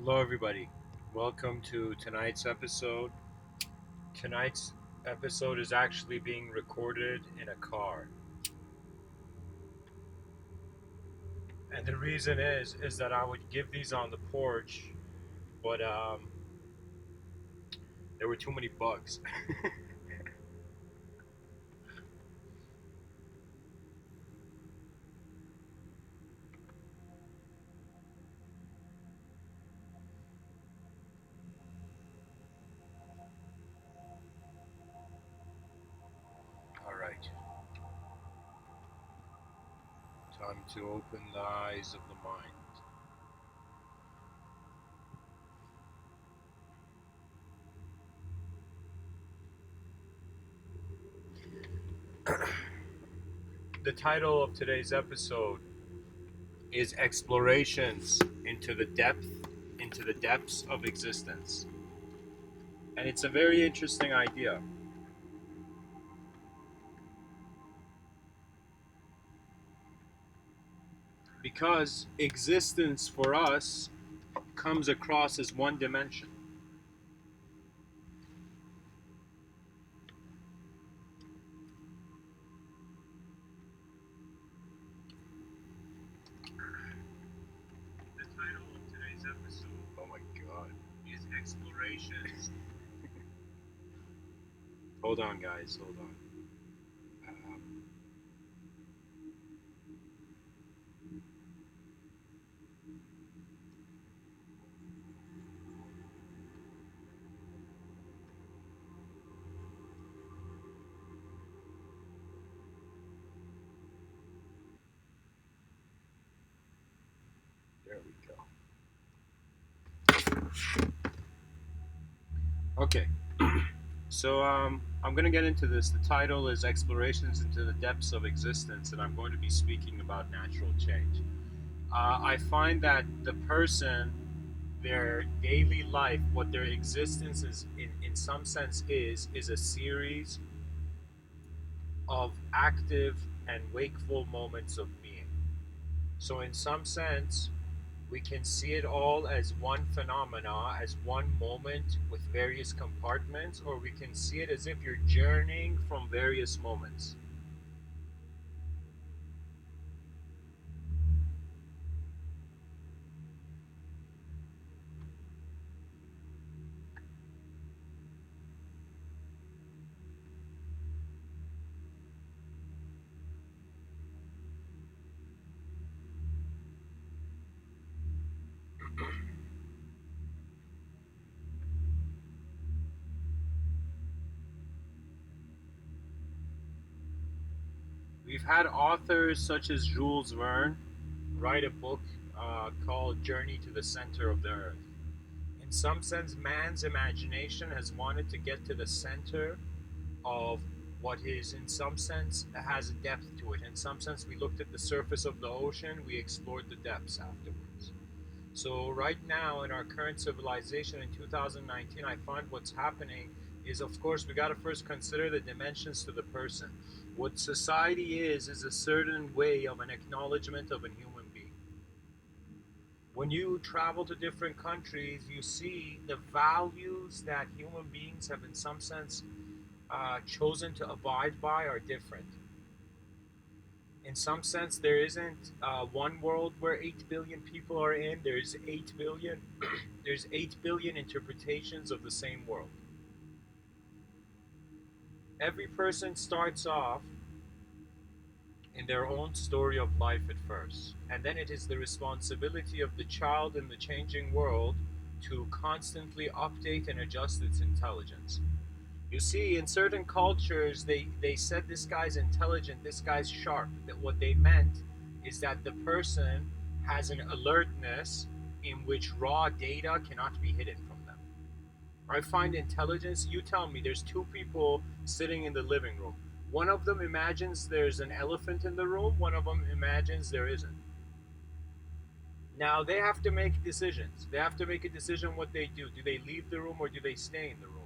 Hello, everybody. Welcome to tonight's episode. Tonight's episode is actually being recorded in a car, and the reason is that I would give these on the porch, but there were too many bugs. All right, time to open the eyes of the mind. The title of today's episode is Explorations into the depths of existence, and it's a very interesting idea. Because existence for us comes across as one dimension. The title of today's episode, oh my god, is Explorations. Hold on, guys, hold on. Um, there we go. Okay, so I'm going to get into this. The title is Explorations into the Depths of Existence, and I'm going to be speaking about natural change. I find that the person, their daily life, what their existence is, in some sense, is a series of active and wakeful moments of being. So, in some sense, we can see it all as one phenomena, as one moment with various compartments, or we can see it as if you're journeying from various moments. We've had authors such as Jules Verne write a book called Journey to the Center of the Earth. In some sense, man's imagination has wanted to get to the center of what is, in some sense, has a depth to it. In some sense, we looked at the surface of the ocean, we explored the depths afterwards. So, right now, in our current civilization in 2019, I find what's happening is, of course, we got to first consider the dimensions to the person. What society is a certain way of an acknowledgement of a human being. When you travel to different countries, you see the values that human beings have, in some sense, chosen to abide by are different. In some sense, there isn't one world where 8 billion people are in. There's 8 billion. There's 8 billion interpretations of the same world. Every person starts off in their own story of life at first, and then it is the responsibility of the child in the changing world to constantly update and adjust its intelligence. You see, in certain cultures, they said this guy's intelligent, this guy's sharp. That what they meant is that the person has an alertness in which raw data cannot be hidden from them. I find intelligence, you tell me, there's two people sitting in the living room. One of them imagines there's an elephant in the room, one of them imagines there isn't. Now they have to make decisions. They have to make a decision what they do. Do they leave the room or do they stay in the room?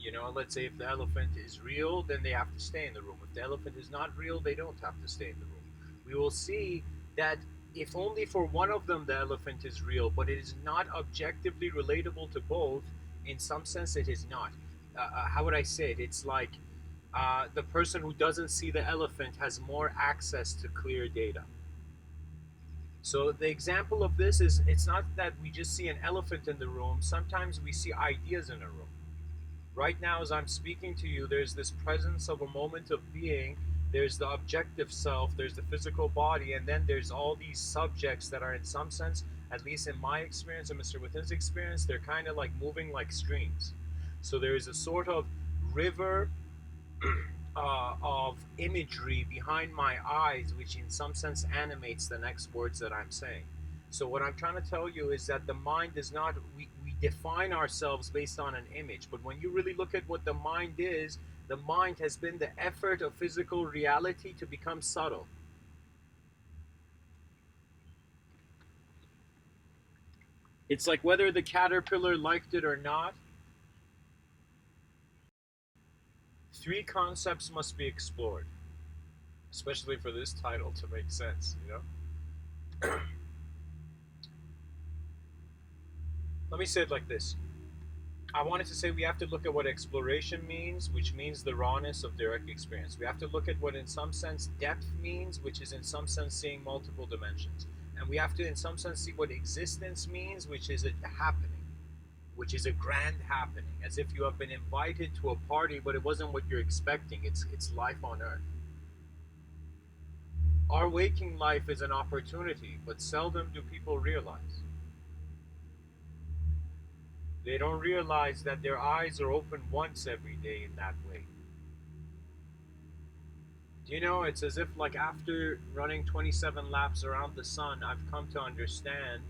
You know, let's say if the elephant is real, then they have to stay in the room. If the elephant is not real, they don't have to stay in the room. We will see that if only for one of them the elephant is real, but it is not objectively relatable to both. In some sense, it is not. How would I say it? It's like the person who doesn't see the elephant has more access to clear data. So the example of this is, it's not that we just see an elephant in the room. Sometimes we see ideas in a room. Right now, as I'm speaking to you, there's this presence of a moment of being. There's the objective self, there's the physical body, and then there's all these subjects that are, in some sense, at least in my experience and Mr. Within's experience, they're kind of like moving like streams. So there is a sort of river of imagery behind my eyes, which in some sense animates the next words that I'm saying. So what I'm trying to tell you is that the mind is not, we define ourselves based on an image, but when you really look at what the mind is, the mind has been the effort of physical reality to become subtle. It's like whether the caterpillar liked it or not, three concepts must be explored, especially for this title to make sense, you know? Let me say it like this. I wanted to say we have to look at what exploration means, which means the rawness of direct experience. We have to look at what, in some sense, depth means, which is, in some sense, seeing multiple dimensions. And we have to, in some sense, see what existence means, which is a happening, which is a grand happening, as if you have been invited to a party, but it wasn't what you're expecting. It's life on Earth. Our waking life is an opportunity, but seldom do people realize. They don't realize that their eyes are open once every day in that way. Do you know, it's as if, like, after running 27 laps around the sun, I've come to understand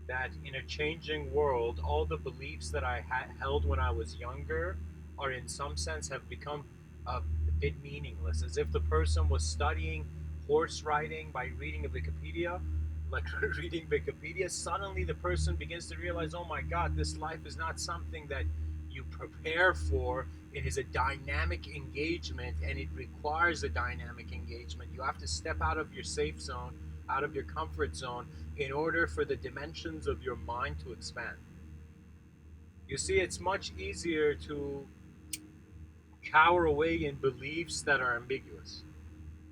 that in a changing world, all the beliefs that I held when I was younger are, in some sense, have become a bit meaningless. As if the person was studying horse riding by reading a Wikipedia, like reading Wikipedia, suddenly the person begins to realize, oh my God, this life is not something that you prepare for. It is a dynamic engagement, and it requires a dynamic engagement. You have to step out of your safe zone, out of your comfort zone, in order for the dimensions of your mind to expand. You see, it's much easier to cower away in beliefs that are ambiguous.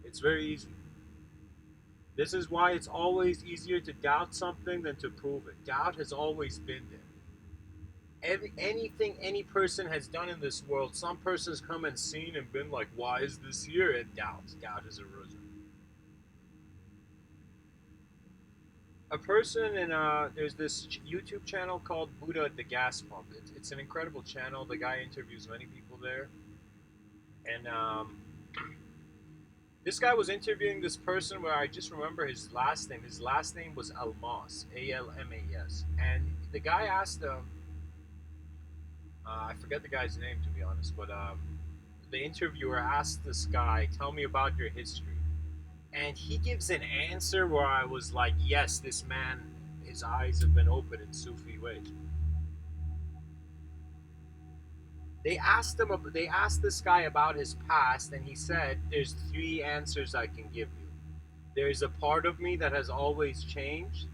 It's very easy. This is why it's always easier to doubt something than to prove it. Doubt has always been there. Anything any person has done in this world, some person's come and seen and been like, why is this here? And doubt has arisen. A person in there's this YouTube channel called Buddha at the Gas Pump. It's an incredible channel. The guy interviews many people there, and this guy was interviewing this person where I just remember his last name. His last name was Almas, Almas. And the guy asked him, I forget the guy's name to be honest, but the interviewer asked this guy, tell me about your history. And he gives an answer where I was like, yes, this man, his eyes have been opened in Sufi ways. They asked this guy about his past, and he said, there's three answers I can give you. There's a part of me that has always changed.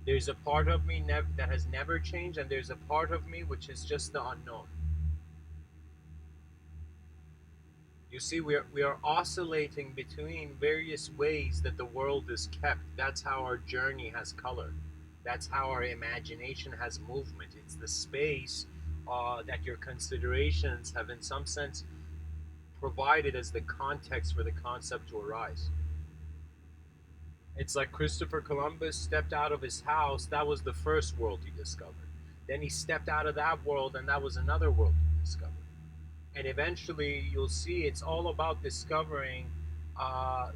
There's a part of me that has never changed, and there's a part of me which is just the unknown. You see, we are oscillating between various ways that the world is kept. That's how our journey has color. That's how our imagination has movement. It's the space that your considerations have, in some sense, provided as the context for the concept to arise. It's like Christopher Columbus stepped out of his house. That was the first world he discovered. Then he stepped out of that world, and that was another world he discovered. And eventually, you'll see it's all about discovering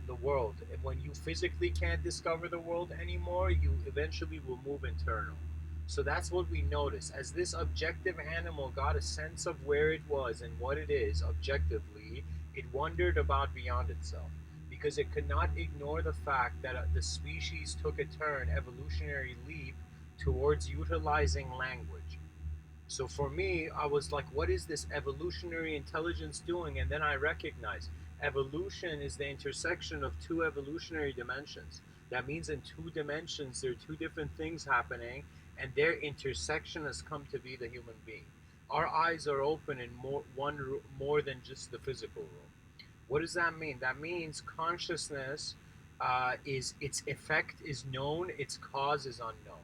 the world. And when you physically can't discover the world anymore, you eventually will move internal. So that's what we notice. As this objective animal got a sense of where it was and what it is objectively, it wondered about beyond itself, because it could not ignore the fact that the species took a evolutionary leap towards utilizing language. So for me, I was like, what is this evolutionary intelligence doing? And then I recognized evolution is the intersection of two evolutionary dimensions. That means in two dimensions, there are two different things happening, and their intersection has come to be the human being. Our eyes are open in more than just the physical room. What does that mean? That means consciousness is its effect is known, its cause is unknown.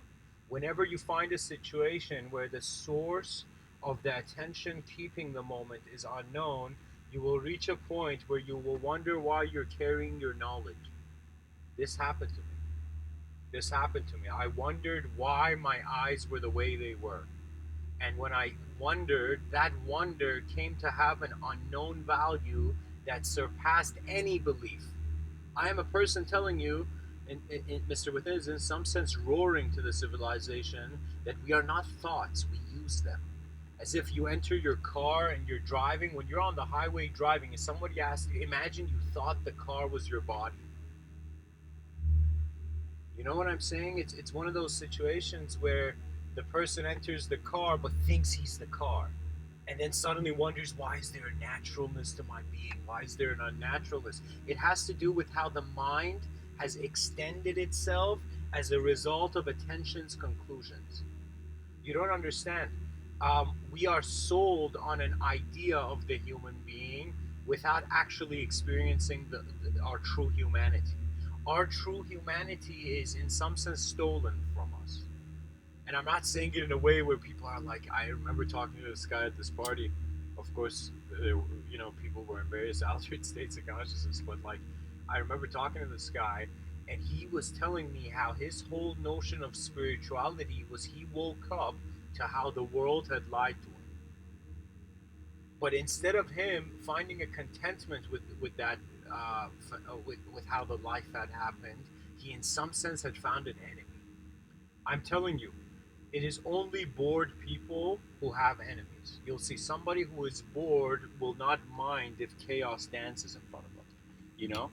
Whenever you find a situation where the source of the attention keeping the moment is unknown, you will reach a point where you will wonder why you're carrying your knowledge. This happened to me. This happened to me. I wondered why my eyes were the way they were. And when I wondered, that wonder came to have an unknown value that surpassed any belief. I am a person telling you, Mr. Within is in some sense roaring to the civilization that we are not thoughts, we use them. As if you enter your car and you're driving, when you're on the highway driving, and somebody asks you, imagine you thought the car was your body. You know what I'm saying? It's one of those situations where the person enters the car but thinks he's the car. And then suddenly wonders, why is there a naturalness to my being? Why is there an unnaturalness? It has to do with how the mind has extended itself as a result of attention's conclusions. You don't understand. We are sold on an idea of the human being without actually experiencing our true humanity. Our true humanity is, in some sense, stolen from us. And I'm not saying it in a way where people are like, I remember talking to this guy at this party. Of course, people were in various altered states of consciousness, but like, I remember talking to this guy, and he was telling me how his whole notion of spirituality was he woke up to how the world had lied to him. But instead of him finding a contentment with that, with how the life had happened, he in some sense had found an enemy. I'm telling you, it is only bored people who have enemies. You'll see somebody who is bored will not mind if chaos dances in front of them. You know?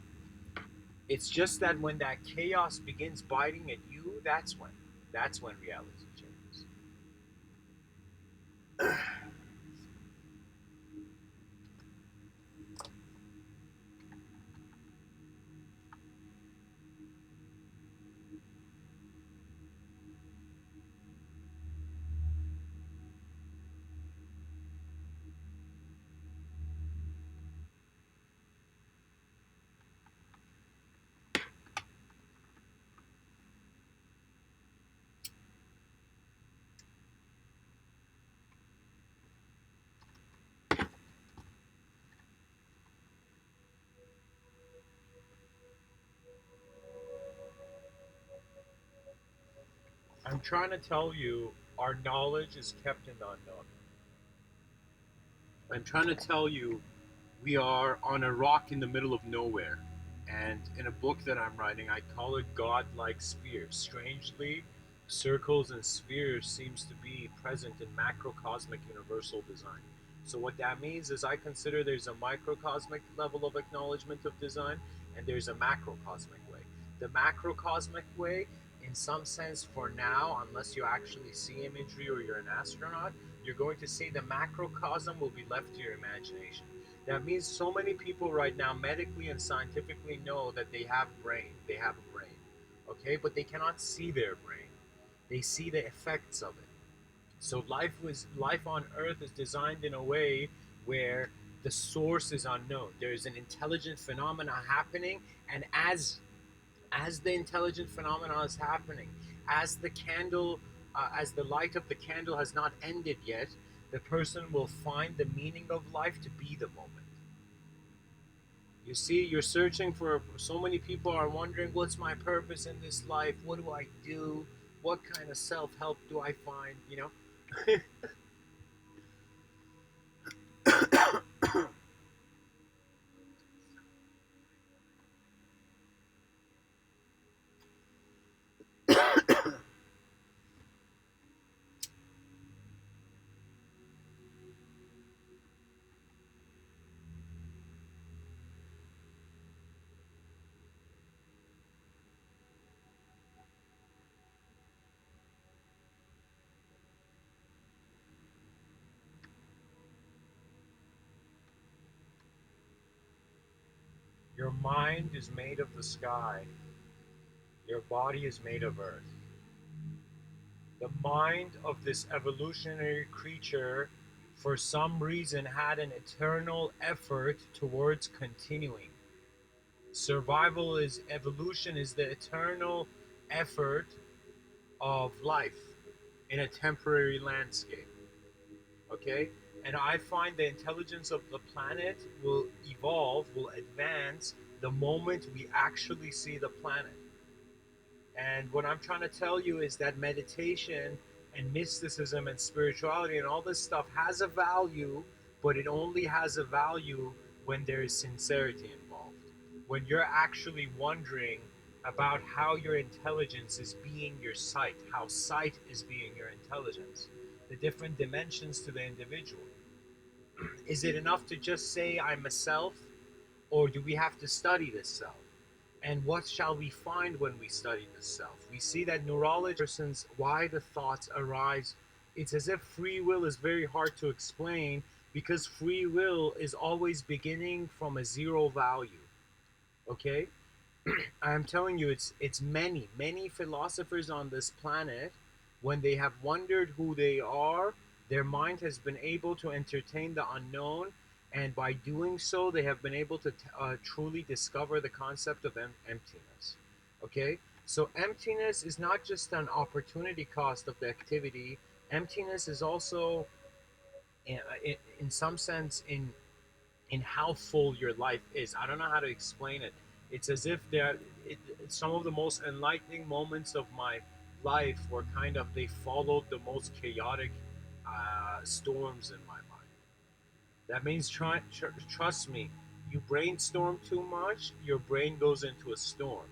It's just that when that chaos begins biting at you, that's when reality changes. I'm trying to tell you, our knowledge is kept in the unknown. I'm trying to tell you, we are on a rock in the middle of nowhere. And in a book that I'm writing, I call it godlike spheres. Strangely, circles and spheres seems to be present in macrocosmic universal design. So what that means is I consider there's a microcosmic level of acknowledgement of design and there's a macrocosmic way. The macrocosmic way, in some sense, for now, unless you actually see imagery or you're an astronaut, you're going to see the macrocosm will be left to your imagination. That means so many people right now, medically and scientifically, know that they have brain. They have a brain, okay, but they cannot see their brain. They see the effects of it. So life on Earth is designed in a way where the source is unknown. There is an intelligent phenomena happening, and as the intelligent phenomena is happening, as the candle, as the light of the candle has not ended yet, the person will find the meaning of life to be the moment. You see, you're searching for, so many people are wondering, what's my purpose in this life? What do I do? What kind of self help do I find? Your mind is made of the sky. Your body is made of earth. The mind of this evolutionary creature, for some reason, had an eternal effort towards continuing. Survival is evolution, is the eternal effort of life in a temporary landscape. Okay? And I find the intelligence of the planet will evolve, will advance the moment we actually see the planet. And what I'm trying to tell you is that meditation and mysticism and spirituality and all this stuff has a value, but it only has a value when there is sincerity involved. When you're actually wondering about how your intelligence is being your sight, how sight is being your intelligence, the different dimensions to the individual. Is it enough to just say, I'm a self, or do we have to study this self? And what shall we find when we study the self? We see that neurology persons why the thoughts arise. It's as if free will is very hard to explain because free will is always beginning from a zero value. Okay? I'm telling you, it's many philosophers on this planet, when they have wondered who they are, their mind has been able to entertain the unknown, and by doing so, they have been able to truly discover the concept of emptiness. Okay, so emptiness is not just an opportunity cost of the activity. Emptiness is also, in some sense, in how full your life is. I don't know how to explain it. It's as if some of the most enlightening moments of my life were kind of, they followed the most chaotic storms in my mind. That means trust me. You brainstorm too much, your brain goes into a storm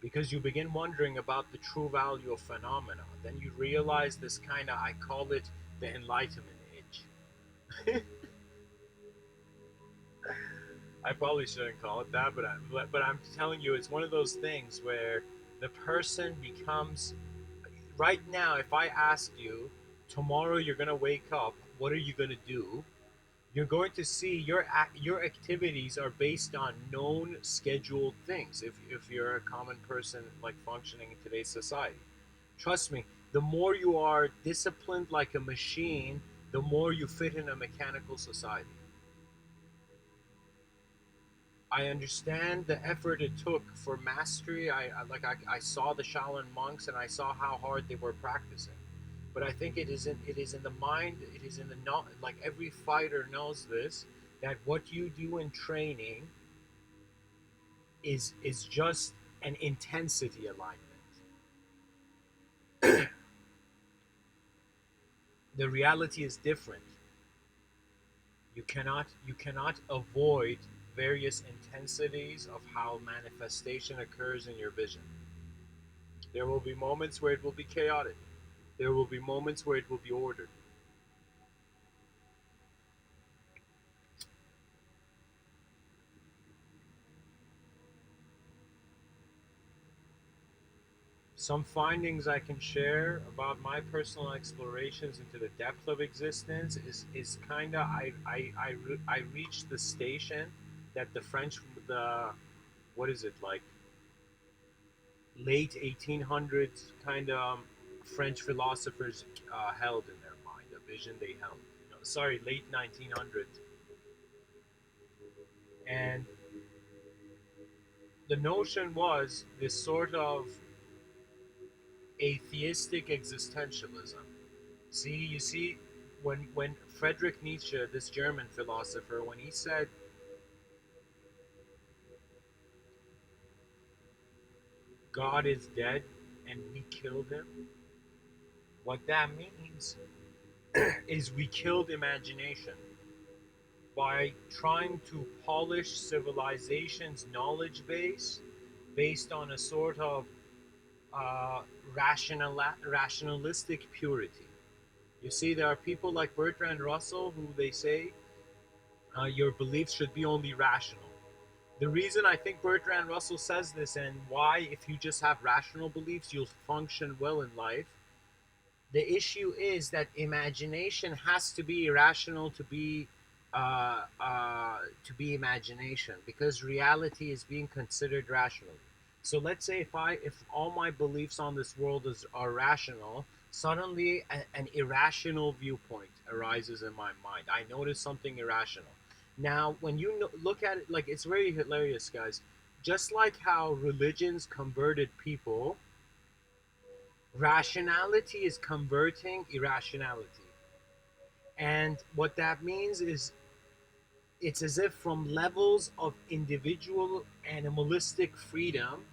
because you begin wondering about the true value of phenomena. Then you realize this kind of, I call it the enlightenment itch. I probably shouldn't call it that, but I'm telling you, it's one of those things where the person becomes. Right now, if I asked you, tomorrow you're gonna wake up, what are you gonna do? You're going to see your activities are based on known scheduled things. If you're a common person like functioning in today's society, trust me, the more you are disciplined like a machine, the more you fit in a mechanical society. I understand the effort it took for mastery. I saw the Shaolin monks and I saw how hard they were practicing. But I think it is in the mind. It is in the not like every fighter knows this, that what you do in training is just an intensity alignment. The reality is different. You cannot avoid various intensities of how manifestation occurs in your vision. There will be moments where it will be chaotic. There will be moments where it will be ordered. Some findings I can share about my personal explorations into the depth of existence is kind of, I reached the station that the French, the, what is it, like late 1800s kind of French philosophers held in their mind, a vision they held. Sorry, late 1900s. And the notion was this sort of atheistic existentialism. You see, when Friedrich Nietzsche, this German philosopher, when he said God is dead and we killed him, what that means is we killed imagination by trying to polish civilization's knowledge base based on a sort of uh, rationalistic purity. You see, there are people like Bertrand Russell who they say your beliefs should be only rational. The reason I think Bertrand Russell says this, and why, if you just have rational beliefs, you'll function well in life. The issue is that imagination has to be irrational to be imagination, because reality is being considered rationally. So let's say if all my beliefs on this world are rational, suddenly an irrational viewpoint arises in my mind. I notice something irrational. Now, when you look at it, like, it's very hilarious, guys. Just like how religions converted people, rationality is converting irrationality. And what that means is it's as if from levels of individual animalistic freedom,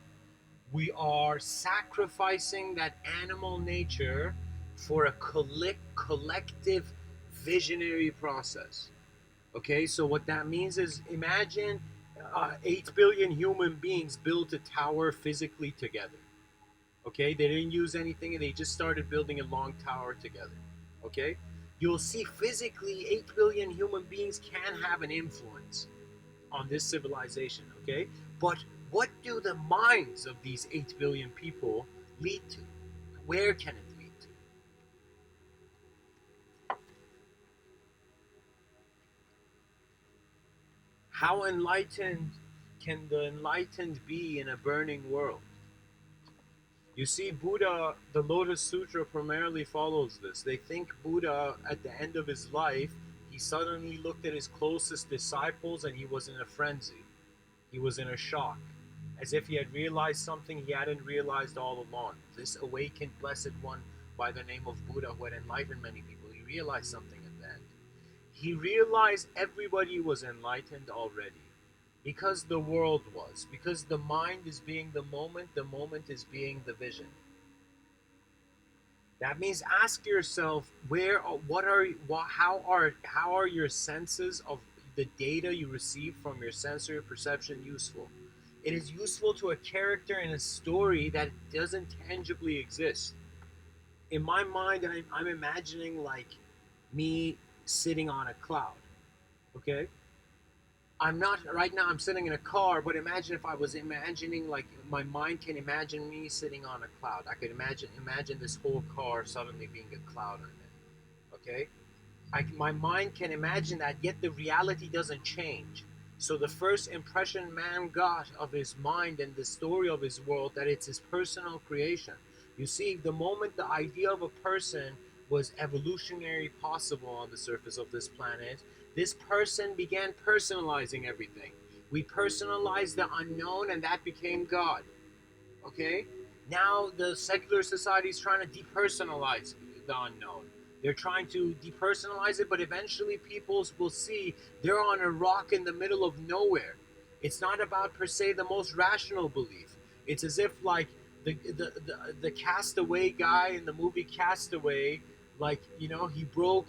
we are sacrificing that animal nature for a collective visionary process. Okay, so what that means is imagine 8 billion human beings built a tower physically together. Okay, they didn't use anything and they just started building a long tower together. Okay, you'll see physically 8 billion human beings can have an influence on this civilization. Okay, but what do the minds of these 8 billion people lead to? Where can it lead to? How enlightened can the enlightened be in a burning world? You see, Buddha, the Lotus Sutra primarily follows this. They think Buddha, at the end of his life, he suddenly looked at his closest disciples and he was in a frenzy. He was in a shock, as if he had realized something he hadn't realized all along. This awakened Blessed One by the name of Buddha, who had enlightened many people, he realized something at the end. He realized everybody was enlightened already. Because the world was, because the mind is being the moment is being the vision. That means ask yourself where, what are, how are your senses of the data you receive from your sensory perception useful? It is useful to a character in a story that doesn't tangibly exist. In my mind, I'm imagining like me sitting on a cloud. Okay, I'm not right now. I'm sitting in a car, but imagine if I was imagining, like, my mind can imagine me sitting on a cloud. I could imagine this whole car suddenly being a cloud on it. Okay, my mind can imagine that, yet the reality doesn't change. So the first impression man got of his mind and the story of his world, that it's his personal creation. You see, the moment the idea of a person was evolutionary possible on the surface of this planet, this person began personalizing everything. We personalized the unknown, and that became God. Okay? Now the secular society is trying to depersonalize the unknown. They're trying to depersonalize it, but eventually people will see they're on a rock in the middle of nowhere. It's not about per se the most rational belief. It's as if like the castaway guy in the movie Castaway, like, he broke,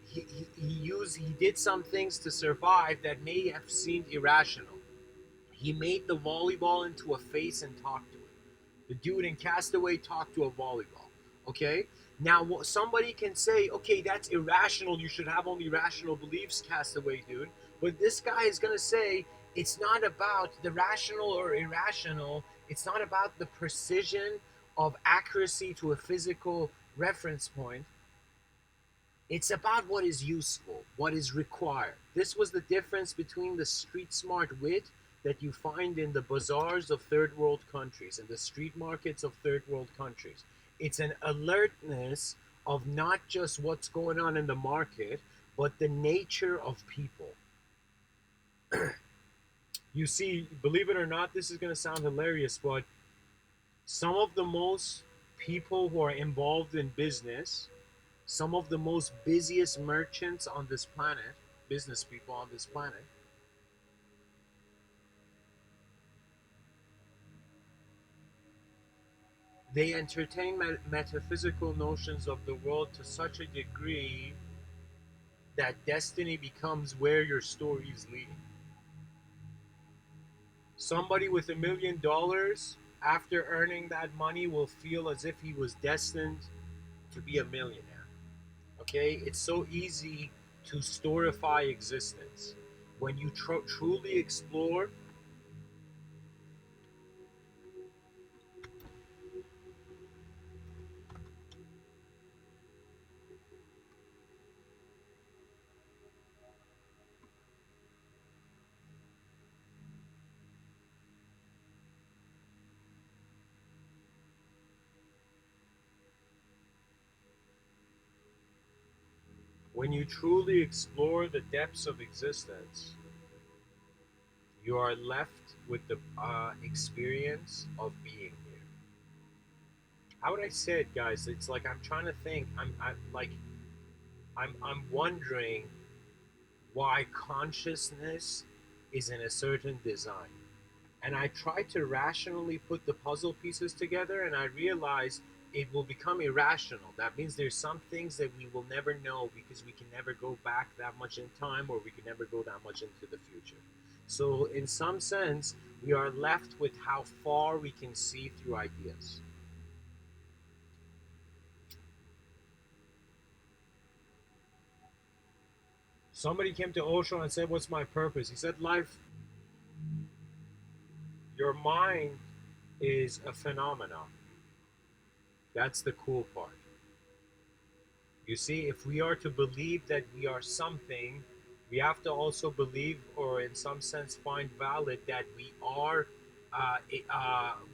he did some things to survive that may have seemed irrational. He made the volleyball into a face and talked to it. The dude in Castaway talked to a volleyball. Okay? Now, somebody can say, okay, that's irrational. You should have only rational beliefs, Castaway dude. But this guy is going to say, it's not about the rational or irrational. It's not about the precision of accuracy to a physical reference point. It's about what is useful, what is required. This was the difference between the street smart wit that you find in the bazaars of third world countries and the street markets of third world countries. It's an alertness of not just what's going on in the market, but the nature of people. You see, believe it or not, this is going to sound hilarious, but some of the most people who are involved in business, some of the most busiest merchants on this planet, business people on this planet, they entertain metaphysical notions of the world to such a degree that destiny becomes where your story is leading. Somebody with $1 million, after earning that money, will feel as if he was destined to be a millionaire. Okay? It's so easy to storify existence. When you truly explore, When you truly explore the depths of existence, you are left with the experience of being here. How would I say it, guys? It's like I'm trying to think. I'm wondering why consciousness is in a certain design. And I try to rationally put the puzzle pieces together, and I realize it will become irrational. That means there's some things that we will never know because we can never go back that much in time, or we can never go that much into the future. So, in some sense, we are left with how far we can see through ideas. Somebody came to Osho and said, "What's my purpose?" He said, "Life, your mind is a phenomenon." That's the cool part. You see, if we are to believe that we are something, we have to also believe, or in some sense, find valid that uh,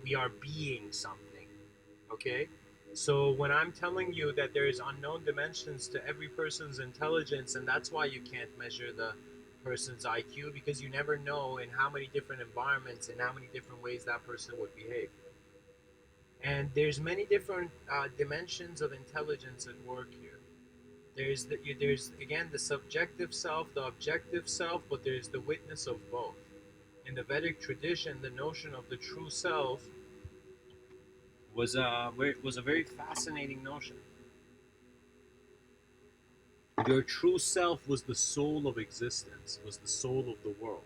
we are being something. Okay, so when I'm telling you that there is unknown dimensions to every person's intelligence, and that's why you can't measure the person's IQ, because you never know in how many different environments, in how many different ways that person would behave. And there's many different dimensions of intelligence at work here. There's again the subjective self, the objective self, but there's the witness of both. In the Vedic tradition, the notion of the true self was a very fascinating notion. Your true self was the soul of existence, was the soul of the world.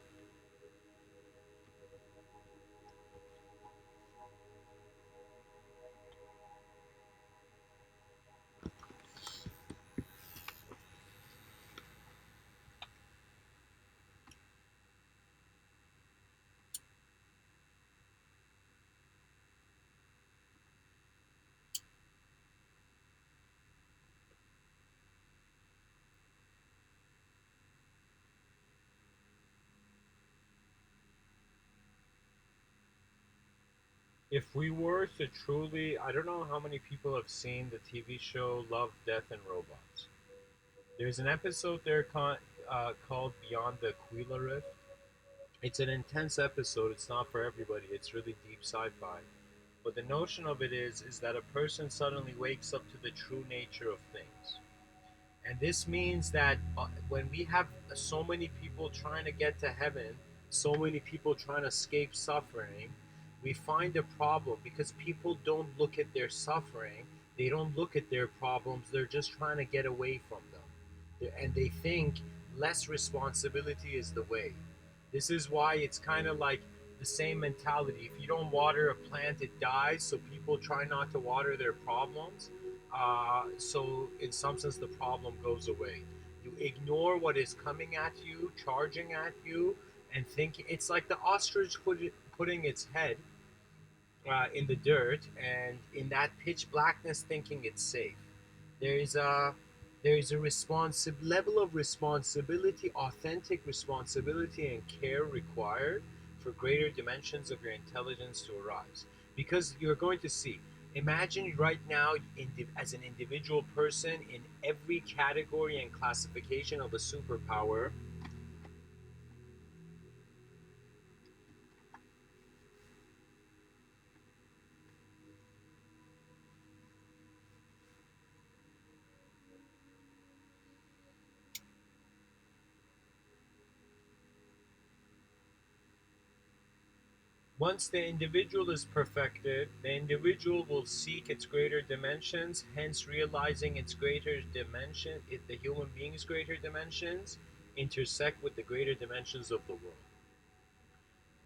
If we were to truly, I don't know how many people have seen the TV show Love, Death, and Robots. There's an episode there called Beyond the Aquila Rift. It's an intense episode. It's not for everybody. It's really deep sci-fi. But the notion of it is that a person suddenly wakes up to the true nature of things. And this means that when we have so many people trying to get to heaven, so many people trying to escape suffering, we find a problem because people don't look at their suffering, they don't look at their problems, they're just trying to get away from them. And they think less responsibility is the way. This is why it's kind of like the same mentality. If you don't water a plant, it dies. So people try not to water their problems. So, in some sense, the problem goes away. You ignore what is coming at you, charging at you, and think it's like the ostrich putting its head in the dirt and in that pitch blackness, thinking it's safe. There is a there is a responsive level of responsibility, authentic responsibility and care required for greater dimensions of your intelligence to arise. Because you're going to see, imagine right now as an individual person in every category and classification of a superpower. Once the individual is perfected, the individual will seek its greater dimensions, hence realizing its greater dimension, the human being's greater dimensions, intersect with the greater dimensions of the world.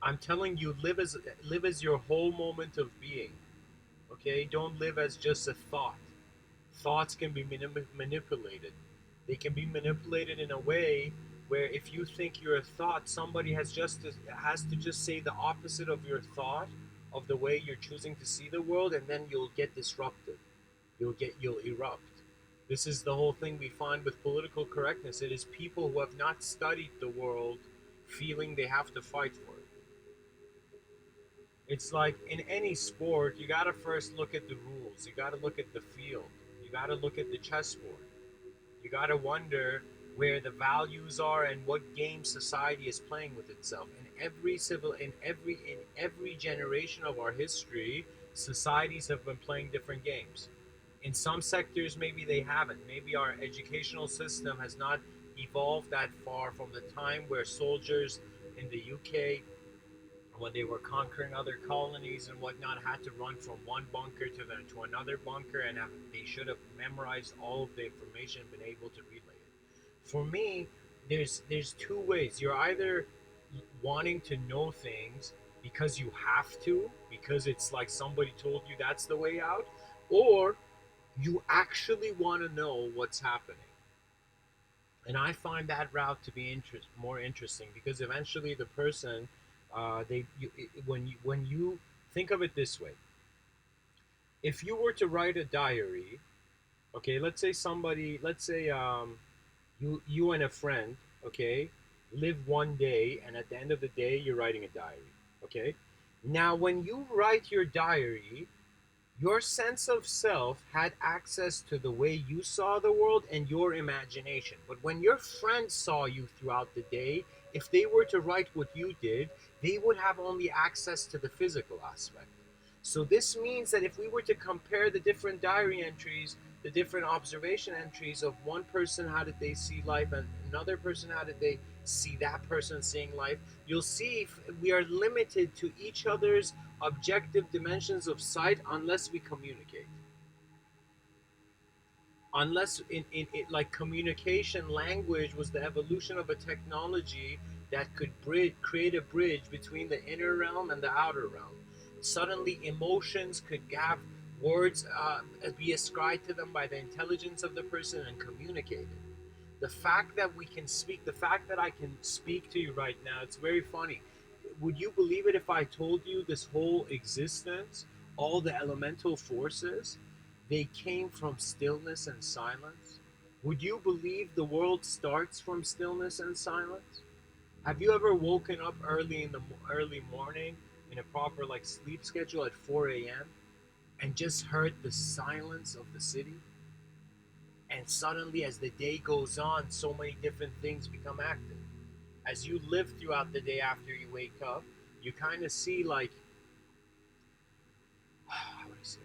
I'm telling you, live as your whole moment of being. Okay, don't live as just a thought. Thoughts can be manipulated. They can be manipulated in a way where if you think you're a thought, somebody has to just say the opposite of your thought, of the way you're choosing to see the world, and then you'll get disrupted. You'll erupt. This is the whole thing we find with political correctness. It is people who have not studied the world feeling they have to fight for it. It's like in any sport, you gotta first look at the rules. You gotta look at the field. You gotta look at the chessboard. You gotta wonder where the values are and what game society is playing with itself. In every generation of our history, societies have been playing different games. In some sectors, maybe they haven't. Maybe our educational system has not evolved that far from the time where soldiers in the UK, when they were conquering other colonies and whatnot, had to run from one bunker to another bunker, and they should have memorized all of the information and been able to relay it. For me, there's two ways. You're either wanting to know things because you have to, because it's like somebody told you that's the way out, or you actually want to know what's happening. And I find that route to be more interesting, because eventually the person, when you think of it this way, if you were to write a diary, okay, let's say you and a friend, okay, live one day, and at the end of the day you're writing a diary, okay. Now when you write your diary, your sense of self had access to the way you saw the world and your imagination. But when your friends saw you throughout the day, if they were to write what you did, they would have only access to the physical aspect. So this means that if we were to compare the different diary entries, the different observation entries of one person, how did they see life, and another person, how did they see that person seeing life, you'll see we are limited to each other's objective dimensions of sight unless we communicate. Unless in it, like communication, language was the evolution of a technology that could create a bridge between the inner realm and the outer realm. Suddenly emotions could have words, be ascribed to them by the intelligence of the person and communicated. The fact that we can speak, the fact that I can speak to you right now, it's very funny. Would you believe it if I told you this whole existence, all the elemental forces, they came from stillness and silence? Would you believe the world starts from stillness and silence? Have you ever woken up early in the early morning in a proper like sleep schedule at 4 a.m. and just heard the silence of the city? And suddenly, as the day goes on, so many different things become active. As you live throughout the day after you wake up, you kind of see like, how do I say?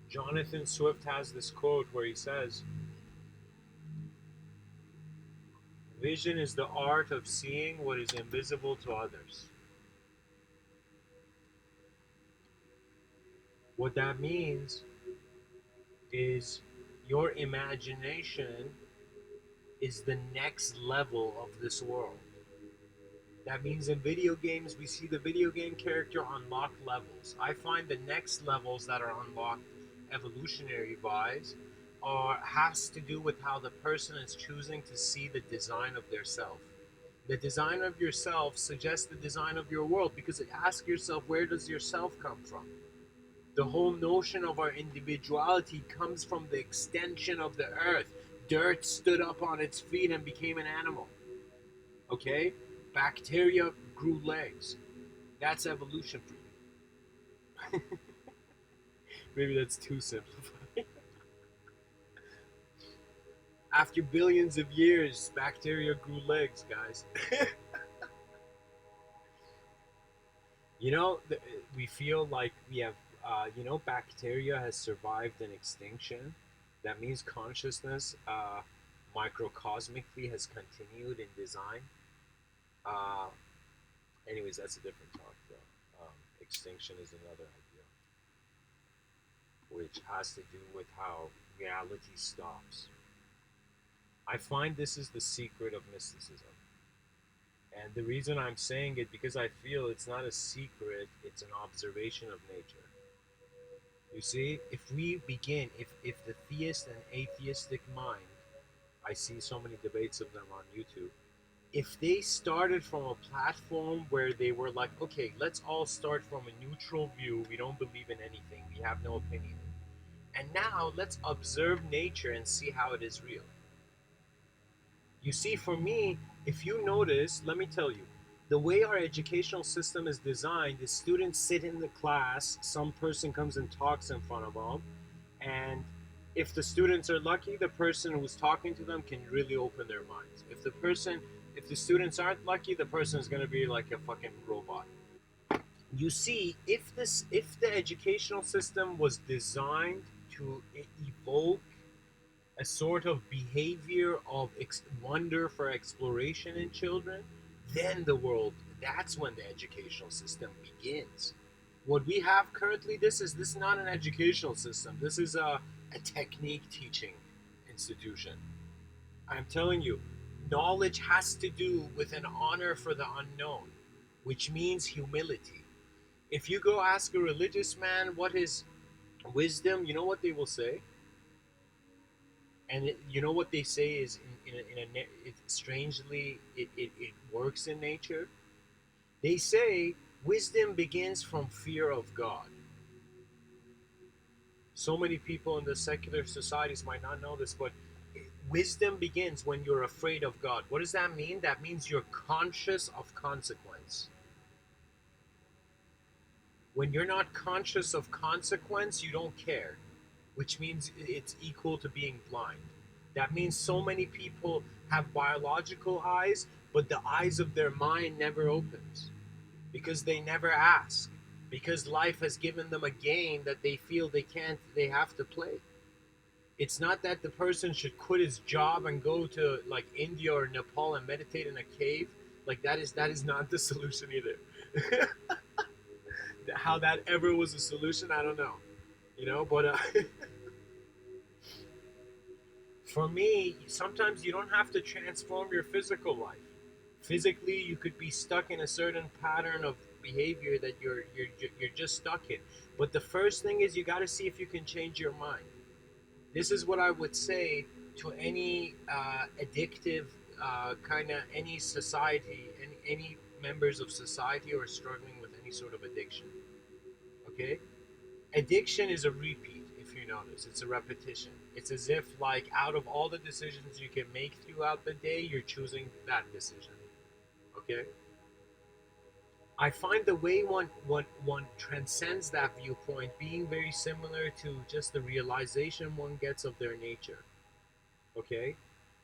Jonathan Swift has this quote where he says, "Vision is the art of seeing what is invisible to others." What that means is your imagination is the next level of this world. That means in video games, we see the video game character unlock levels. I find the next levels that are unlocked evolutionary wise are has to do with how the person is choosing to see the design of their self. The design of yourself suggests the design of your world, because ask yourself, where does your self come from? The whole notion of our individuality comes from the extension of the earth. Dirt stood up on its feet and became an animal. Okay? Bacteria grew legs. That's evolution for you. Maybe that's too simplified. After billions of years, bacteria grew legs, guys. You know, we feel like we have, bacteria has survived an extinction. That means consciousness, microcosmically, has continued in design. Uh, Anyways, that's a different talk, though. Extinction is another idea, which has to do with how reality stops. I find this is the secret of mysticism. And the reason I'm saying it, because I feel it's not a secret, it's an observation of nature. You see, if we begin, if the theist and atheistic mind, I see so many debates of them on YouTube, if they started from a platform where they were like, okay, let's all start from a neutral view, we don't believe in anything, we have no opinion, and now let's observe nature and see how it is real. You see, for me, if you notice, let me tell you, the way our educational system is designed is students sit in the class, some person comes and talks in front of them, and if the students are lucky, the person who's talking to them can really open their minds. If the students aren't lucky, the person is going to be like a fucking robot. You see, if the educational system was designed to evoke a sort of behavior of wonder for exploration in children, then that's when the educational system begins. What we have currently, this is not an educational system. This is a technique teaching institution. I'm telling you, knowledge has to do with an honor for the unknown, which means humility. If you go ask a religious man what is wisdom, you know what they will say? And you know what they say is strangely it works in nature. They say wisdom begins from fear of God. So many people in the secular societies might not know this, but wisdom begins when you're afraid of God. What does that mean? That means you're conscious of consequence. When you're not conscious of consequence, you don't care, which means it's equal to being blind. That means so many people have biological eyes, but the eyes of their mind never opens because they never ask. Because life has given them a game that they feel they have to play. It's not that the person should quit his job and go to like India or Nepal and meditate in a cave. Like that is not the solution either. How that ever was a solution, I don't know. But for me, sometimes you don't have to transform your physical life. Physically, you could be stuck in a certain pattern of behavior that you're just stuck in. But the first thing is you got to see if you can change your mind. This is what I would say to any addictive kind of any society, any members of society who are struggling with any sort of addiction. Okay, addiction is a repeat. If you notice, it's a repetition. It's as if like out of all the decisions you can make throughout the day, you're choosing that decision. Okay, I find the way one transcends that viewpoint being very similar to just the realization one gets of their nature. Okay,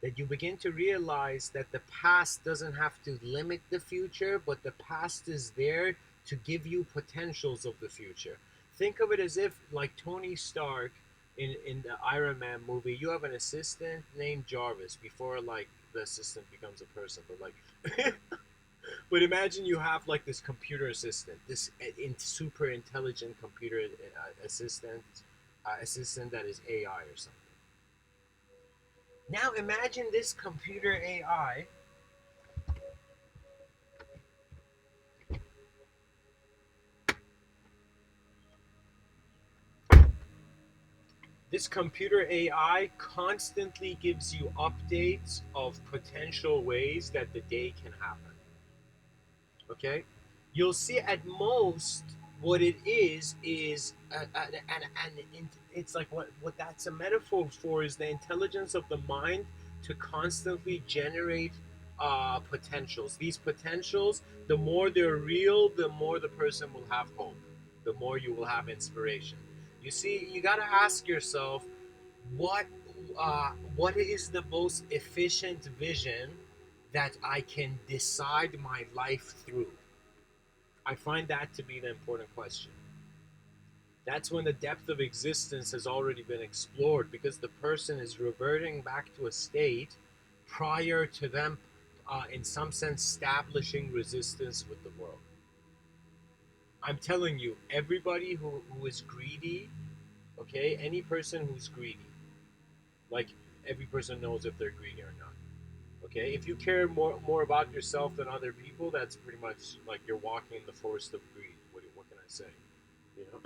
that you begin to realize that the past doesn't have to limit the future, but the past is there to give you potentials of the future. Think of it as if like Tony Stark in the Iron Man movie, you have an assistant named Jarvis before like the assistant becomes a person, but like but imagine you have like this computer assistant, this super intelligent computer assistant that is AI or something. Now imagine this computer AI. This computer AI constantly gives you updates of potential ways that the day can happen. Okay, you'll see at most what it is and it's like what that's a metaphor for is the intelligence of the mind to constantly generate potentials. These potentials, the more they're real, the more the person will have hope, the more you will have inspiration. You see, you got to ask yourself what what is the most efficient vision that I can decide my life through. I find that to be the important question. That's when the depth of existence has already been explored because the person is reverting back to a state prior to them, in some sense, establishing resistance with the world. I'm telling you, everybody who is greedy, okay, any person who's greedy, like every person knows if they're greedy or not. Okay, if you care more about yourself than other people, that's pretty much like you're walking in the forest of greed. What can I say? You know.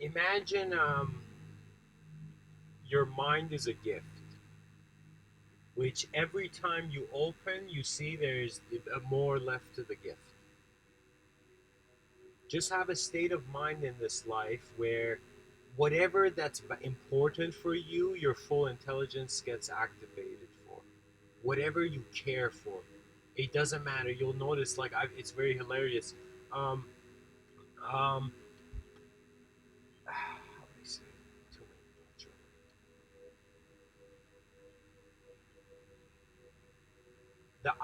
Imagine your mind is a gift, which every time you open, you see there's more left to the gift. Just have a state of mind in this life where whatever that's important for you, your full intelligence gets activated for. Whatever you care for, it doesn't matter. You'll notice, like, it's very hilarious. Um, um, how do I say it? Too many thoughts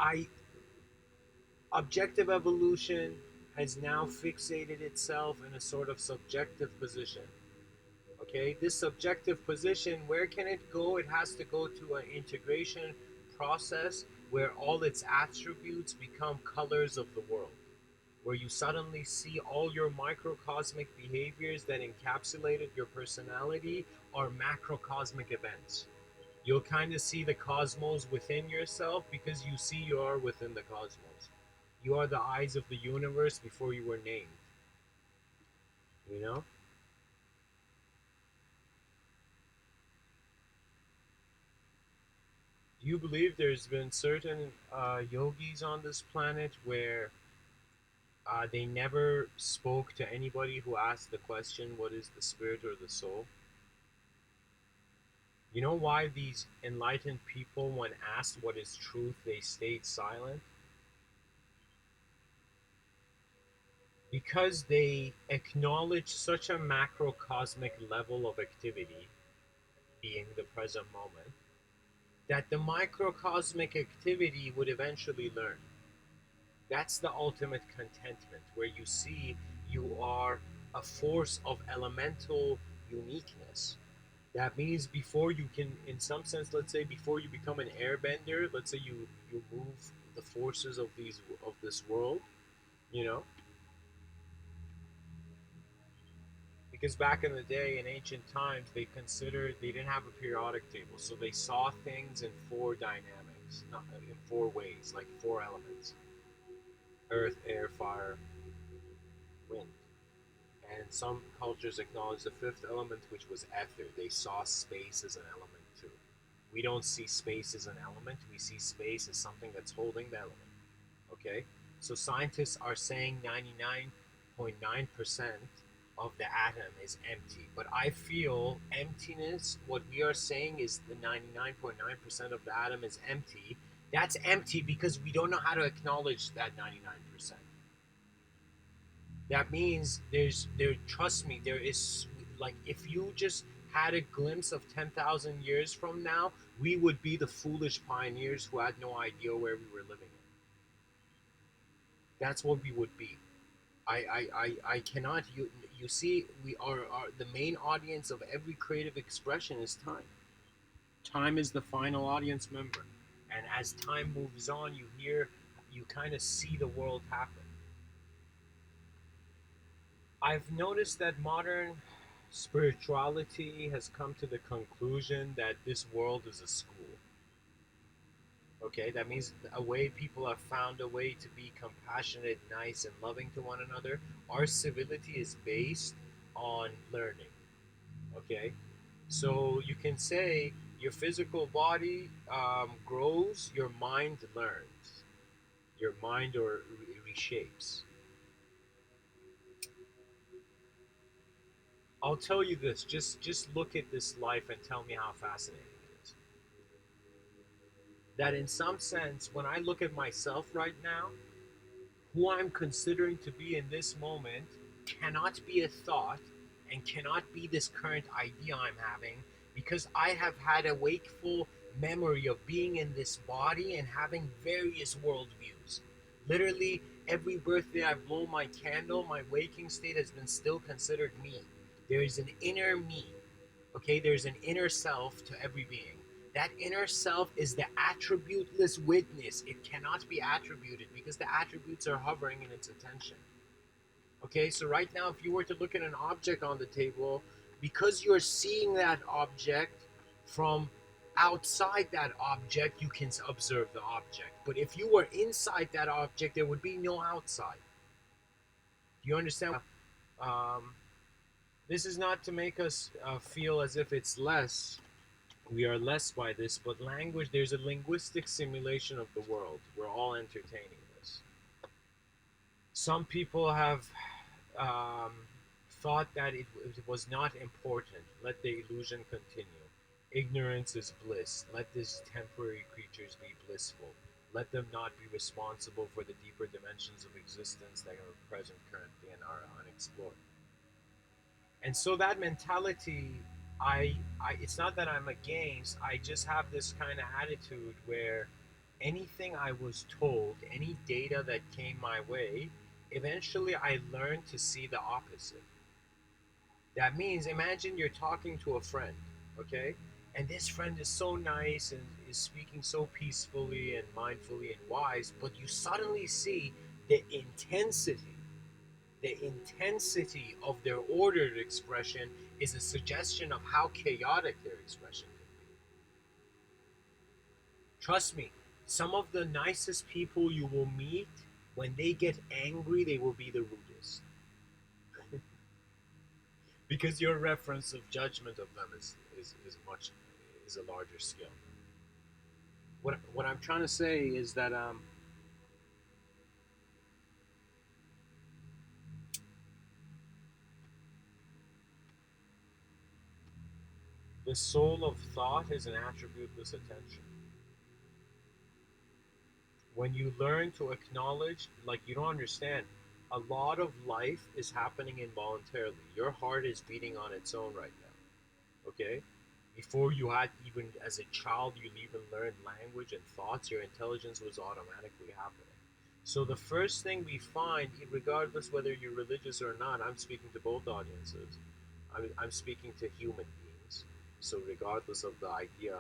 right now. Objective evolution has now fixated itself in a sort of subjective position. Okay, this subjective position, where can it go? It has to go to an integration process where all its attributes become colors of the world, where you suddenly see all your microcosmic behaviors that encapsulated your personality are macrocosmic events. You'll kind of see the cosmos within yourself because you see you are within the cosmos. You are the eyes of the universe before you were named, you know? Do you believe there's been certain yogis on this planet where they never spoke to anybody who asked the question, what is the spirit or the soul? You know why these enlightened people, when asked what is truth, they stayed silent? Because they acknowledge such a macrocosmic level of activity, being the present moment, that the microcosmic activity would eventually learn. That's the ultimate contentment, where you see you are a force of elemental uniqueness. That means before you can, in some sense, let's say before you become an airbender, let's say you move the forces of this world, you know, because back in the day in ancient times they didn't have a periodic table, so they saw things in four dynamics, not in four ways, like four elements: earth, air, fire, wind. And some cultures acknowledge the fifth element, which was ether. They saw space as an element too. We don't see space as an element, we see space as something that's holding the element. Okay? So scientists are saying 99.9% of the atom is empty. But I feel emptiness, what we are saying is the 99.9% of the atom is empty. That's empty because we don't know how to acknowledge that 99%. That means trust me, there is, like, if you just had a glimpse of 10,000 years from now, we would be the foolish pioneers who had no idea where we were living in. That's what we would be. I cannot, you see, we are the main audience of every creative expression is time. Time is the final audience member. And as time moves on, you kind of see the world happen. I've noticed that modern spirituality has come to the conclusion that this world is a school. Okay, that means a way people have found a way to be compassionate, nice, and loving to one another. Our civility is based on learning. Okay, so you can say your physical body grows, your mind learns, your mind or reshapes. I'll tell you this: just look at this life and tell me how fascinating it is. That in some sense, when I look at myself right now, who I'm considering to be in this moment cannot be a thought and cannot be this current idea I'm having, because I have had a wakeful memory of being in this body and having various worldviews. Literally, every birthday I've blown my candle, my waking state has been still considered me. There is an inner me. Okay, there's an inner self to every being. That inner self is the attributeless witness. It cannot be attributed because the attributes are hovering in its attention. Okay, so right now, if you were to look at an object on the table, because you're seeing that object from outside that object, you can observe the object. But if you were inside that object, there would be no outside. Do you understand? Um, This is not to make us feel as if it's less. We are less by this, but language, there's a linguistic simulation of the world. We're all entertaining this. Some people have um, thought that it was not important. Let the illusion continue. Ignorance is bliss. Let these temporary creatures be blissful. Let them not be responsible for the deeper dimensions of existence that are present currently and are unexplored. And so that mentality, it's not that I'm against. I just have this kind of attitude where anything I was told, any data that came my way, eventually I learned to see the opposite. That means, imagine you're talking to a friend, okay? And this friend is so nice and is speaking so peacefully and mindfully and wise, but you suddenly see the intensity. The intensity of their ordered expression is a suggestion of how chaotic their expression can be. Trust me, some of the nicest people you will meet, when they get angry, they will be the rudest. Because your reference of judgment of them is a larger scale. What I'm trying to say is that the soul of thought is an attributeless attention. When you learn to acknowledge, like, you don't understand, a lot of life is happening involuntarily. Your heart is beating on its own right now, okay? Before you had, even as a child, you even learned language and thoughts, your intelligence was automatically happening. So the first thing we find, regardless whether you're religious or not, I'm speaking to both audiences. I'm speaking to human beings. So regardless of the idea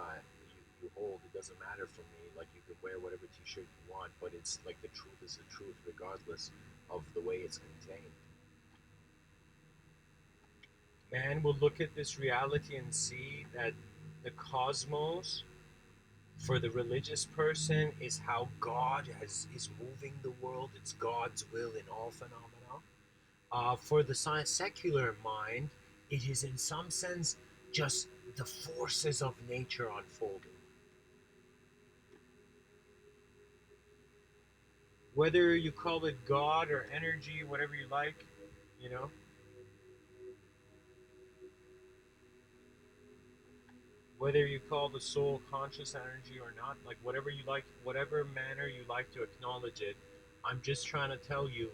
you hold, it doesn't matter for me. Like, you can wear whatever T-shirt you want, but it's like the truth is the truth, regardless of the way it's contained. Man will look at this reality and see that the cosmos, for the religious person, is how is moving the world. It's God's will in all phenomena. For the secular mind, it is in some sense just the forces of nature unfolding. Whether you call it God or energy, whatever you like, you know, whether you call the soul conscious energy or not, like, whatever you like, whatever manner you like to acknowledge it, I'm just trying to tell you,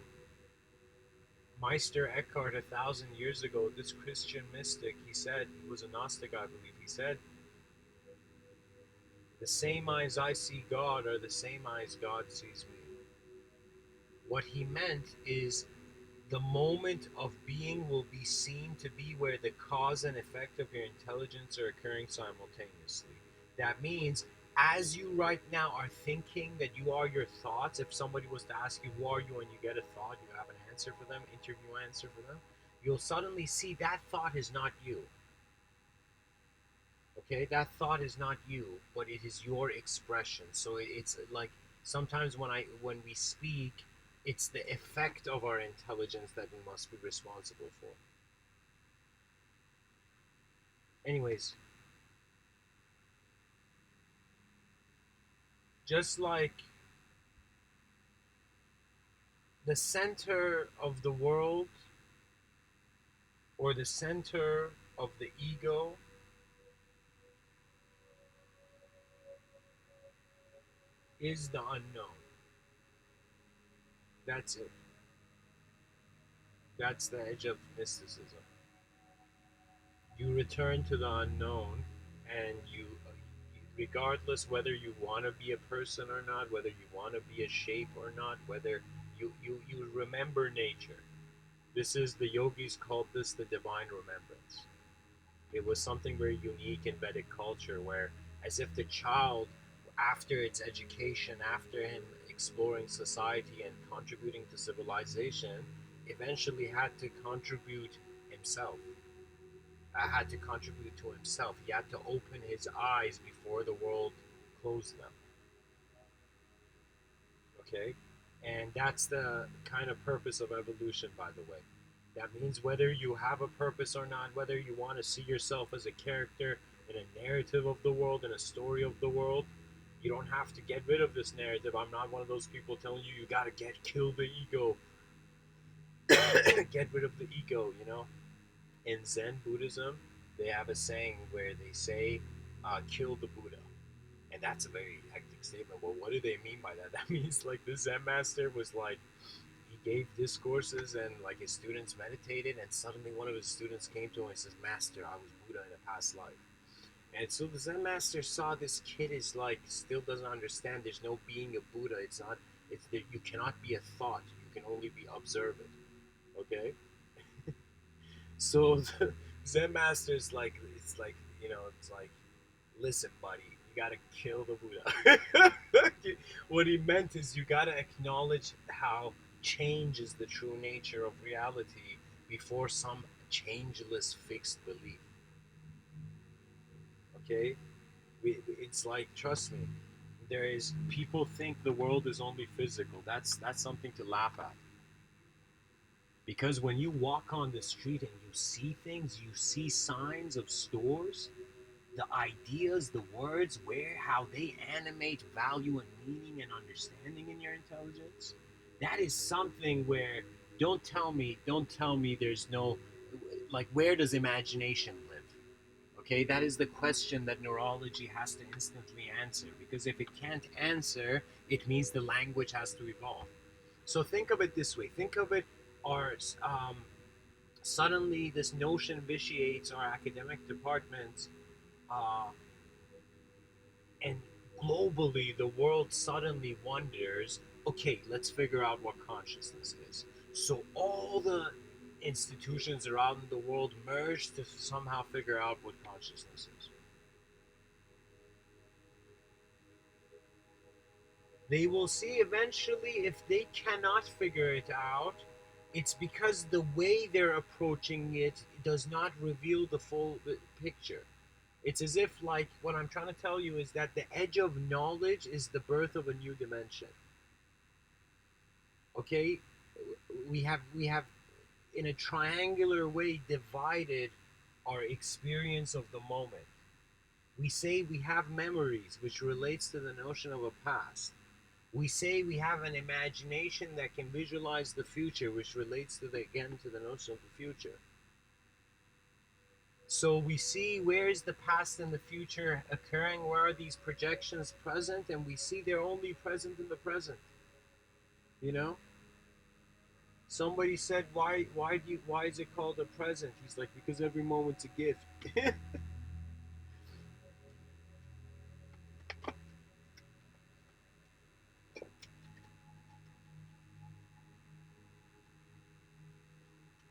Meister Eckhart, 1,000 years ago, this Christian mystic, he said, he was a Gnostic, I believe, he said, the same eyes I see God are the same eyes God sees me. What he meant is the moment of being will be seen to be where the cause and effect of your intelligence are occurring simultaneously. That means, as you right now are thinking that you are your thoughts, if somebody was to ask you who are you and you get a thought, you have an answer for them, interview answer for them, you'll suddenly see that thought is not you. Okay, that thought is not you, but it is your expression. So it's like, sometimes when we speak, it's the effect of our intelligence that we must be responsible for. Anyways, just like the center of the world, or the center of the ego, is the unknown. That's it. That's the edge of mysticism. You return to the unknown, and regardless whether you want to be a person or not, whether you want to be a shape or not, whether you remember nature. This is, the yogis called this the divine remembrance. It was something very unique in Vedic culture, where, as if the child, after its education, after him exploring society and contributing to civilization, eventually had to contribute himself. Had to contribute to himself. He had to open his eyes before the world closed them. Okay? And that's the kind of purpose of evolution, by the way. That means whether you have a purpose or not, whether you want to see yourself as a character in a narrative of the world, in a story of the world, you don't have to get rid of this narrative. I'm not one of those people telling you you gotta kill the ego, get rid of the ego. You know, in Zen Buddhism, they have a saying where they say, "Kill the Buddha." And that's a very hectic statement. Well, what do they mean by that? That means like the Zen master was like, he gave discourses and like his students meditated, and suddenly one of his students came to him and says, "Master, I was Buddha in a past life." And so the Zen master saw this kid is like still doesn't understand. There's no being a Buddha. It's not. It's that you cannot be a thought. You can only be observant. Okay. So the Zen master's like, it's like, it's like, listen, buddy, you gotta kill the Buddha. What he meant is you gotta acknowledge how change is the true nature of reality before some changeless fixed belief. Okay, it's like, trust me, there is people think the world is only physical. That's something to laugh at. Because when you walk on the street and you see things, you see signs of stores, the ideas, the words, how they animate value and meaning and understanding in your intelligence. That is something where don't tell me there's no, like, where does imagination live? Okay, that is the question that neurology has to instantly answer, because if it can't answer, it means the language has to evolve. So think of it this way. Think of it, our suddenly this notion vitiates our academic departments, uh, and globally the world suddenly wonders, okay, let's figure out what consciousness is. So all the institutions around the world merge to somehow figure out what consciousness is. They will see eventually, if they cannot figure it out, it's because the way they're approaching it does not reveal the full picture. It's as if, like, what I'm trying to tell you is that the edge of knowledge is the birth of a new dimension. Okay, we have in a triangular way divided our experience of the moment. We say we have memories, which relates to the notion of a past. We say we have an imagination that can visualize the future, which relates to again to the notion of the future. So we see, where is the past and the future occurring, where are these projections present, and we see they're only present in the present. You know, somebody said, why is it called a present? He's like, because every moment's a gift.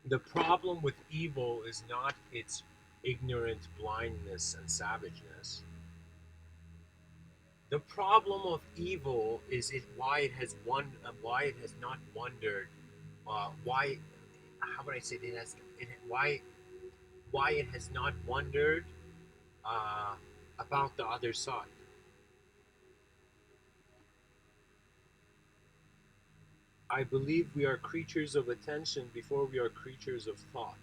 The problem with evil is not its ignorant blindness and savageness. The problem of evil is why it has not wondered, why, how would I say it has it why it has not wondered, uh, about the other side. I believe we are creatures of attention before we are creatures of thought.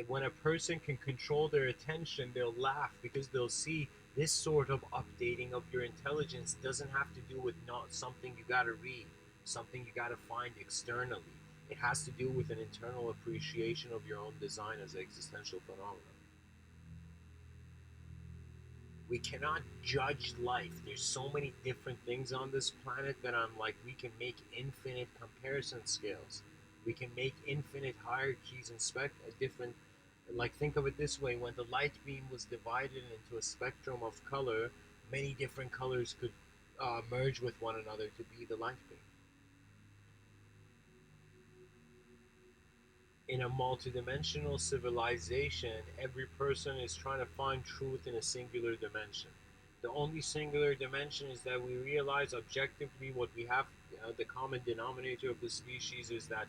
When a person can control their attention, they'll laugh because they'll see this sort of updating of your intelligence doesn't have to do with not something you got to read, something you got to find externally. It has to do with an internal appreciation of your own design as an existential phenomenon. We cannot judge life. There's so many different things on this planet that I'm like, we can make infinite comparison scales. We can make infinite hierarchies and different. Like, think of it this way: when the light beam was divided into a spectrum of color, many different colors could merge with one another to be the light beam. In a multidimensional civilization, every person is trying to find truth in a singular dimension. The only singular dimension is that we realize objectively what we have. The common denominator of the species is that,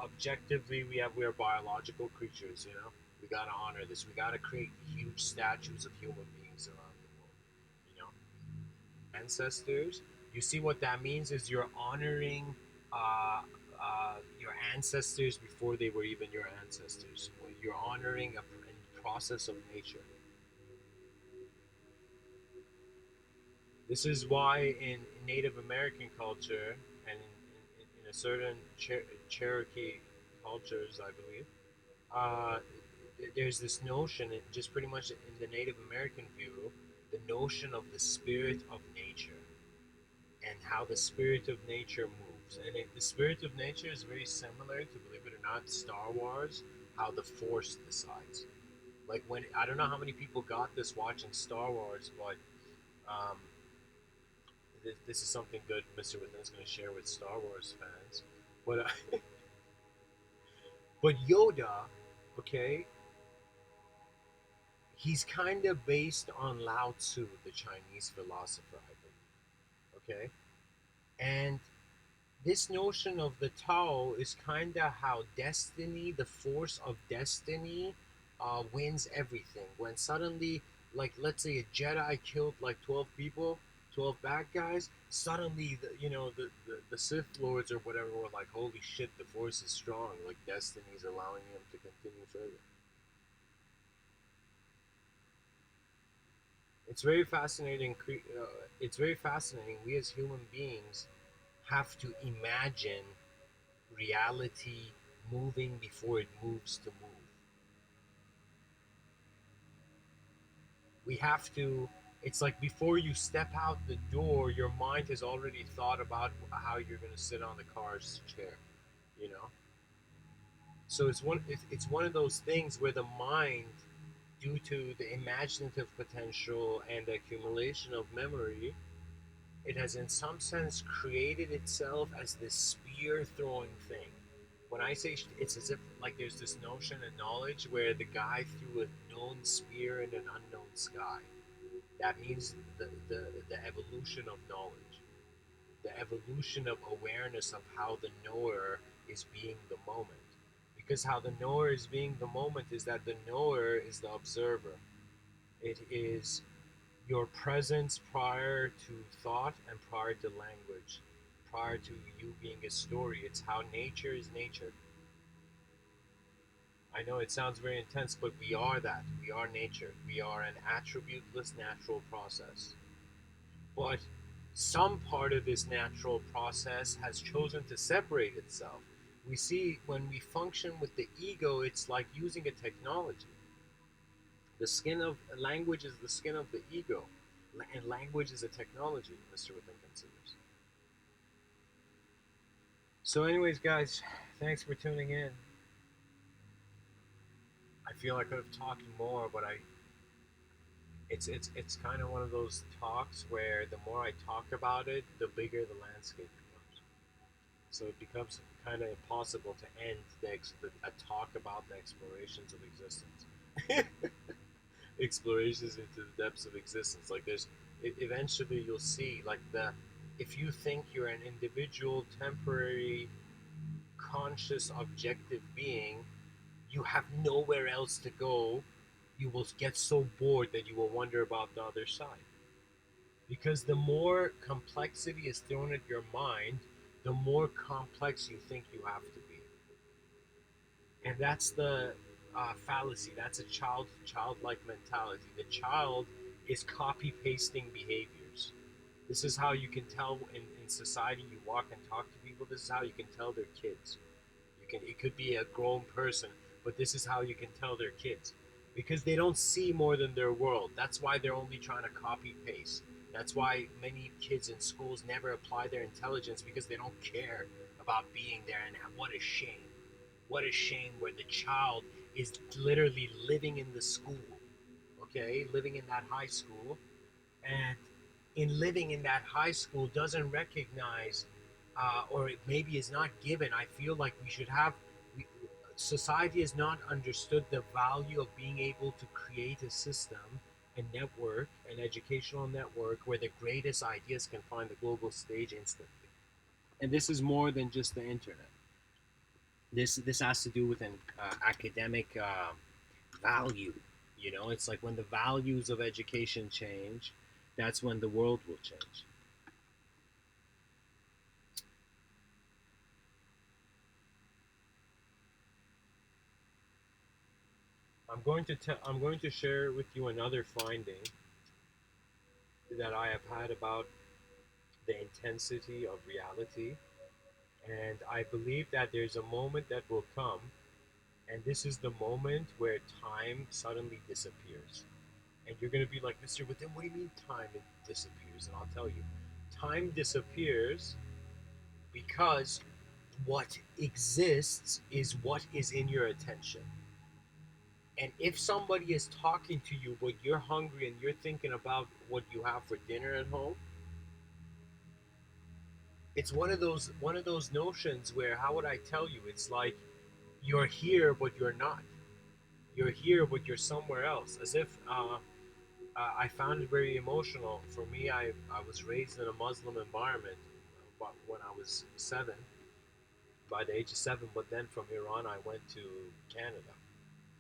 objectively we are biological creatures. You know, we gotta honor this. We gotta create huge statues of human beings around the world. You know, ancestors. You see what that means is you're honoring, uh, your ancestors before they were even your ancestors. You're honoring a process of nature. This is why in Native American culture and in a certain Cherokee cultures, I believe, uh, there's this notion, just pretty much in the Native American view, the notion of the spirit of nature and how the spirit of nature moves. And the spirit of nature is very similar to, believe it or not, Star Wars, how the Force decides. Like when I don't know how many people got this watching Star Wars, but um, this is something good Mr. Within is going to share with Star Wars fans. But but Yoda, okay, he's kind of based on Lao Tzu, the Chinese philosopher, I think. Okay, and this notion of the Tao is kind of how destiny, the force of destiny, wins everything. When suddenly, like, let's say a Jedi killed like 12 people, 12 bad guys, suddenly, the Sith Lords or whatever were like, holy shit, the force is strong. Like, destiny is allowing him to continue further. It's very fascinating. It's very fascinating. We as human beings have to imagine reality moving before it moves to move. We have to, it's like before you step out the door, your mind has already thought about how you're going to sit on the car's chair, you know? So it's one of those things where the mind, due to the imaginative potential and the accumulation of memory, it has in some sense created itself as this spear throwing thing. When I say it's as if like there's this notion and knowledge where the guy threw a known spear in an unknown sky. That means the evolution of knowledge, the evolution of awareness of how the knower is being the moment. Because how the knower is being the moment is that the knower is the observer. It is your presence prior to thought and prior to language, prior to you being a story. It's how nature is nature. I know it sounds very intense, but we are that. We are nature. We are an attributeless natural process. But some part of this natural process has chosen to separate itself. We see when we function with the ego, it's like using a technology. The skin of language is the skin of the ego, and language is a technology, Mr. Within considers. So, anyways, guys, thanks for tuning in. I feel I could have talked more, but it's kind of one of those talks where the more I talk about it, the bigger the landscape becomes. So it becomes kind of impossible to end a talk about the explorations of existence. Explorations into the depths of existence. Like eventually you'll see like if you think you're an individual, temporary, conscious, objective being, you have nowhere else to go. You will get so bored that you will wonder about the other side. Because the more complexity is thrown at your mind, the more complex you think you have to be. And that's the fallacy. That's a childlike mentality. The child is copy pasting behaviors. This is how you can tell in society. You walk and talk to people. This is how you can tell they're kids. It could be a grown person, but this is how you can tell they're kids, because they don't see more than their world. That's why they're only trying to copy paste. That's why many kids in schools never apply their intelligence, because they don't care about being there. And what a shame. What a shame where the child is literally living in the school, okay, living in that high school, and in living in that high school doesn't recognize, or it maybe is not given. I feel like we should have, society has not understood the value of being able to create a system, a network, an educational network where the greatest ideas can find the global stage instantly. And this is more than just the internet. This has to do with an academic value. It's like when the values of education change, that's when the world will change. I'm going to share with you another finding that I have had about the intensity of reality, and I believe that there's a moment that will come, and this is the moment where time suddenly disappears. And you're going to be like, Mr. Within, what do you mean time disappears? And I'll tell you, time disappears because what exists is what is in your attention. And if somebody is talking to you, but you're hungry and you're thinking about what you have for dinner at home, it's one of those notions where, how would I tell you? It's like you're here but you're not. You're here but you're somewhere else. As if I found it very emotional. For me, I was raised in a Muslim environment, but when I was 7, by the age of 7. But then from here on, I went to Canada,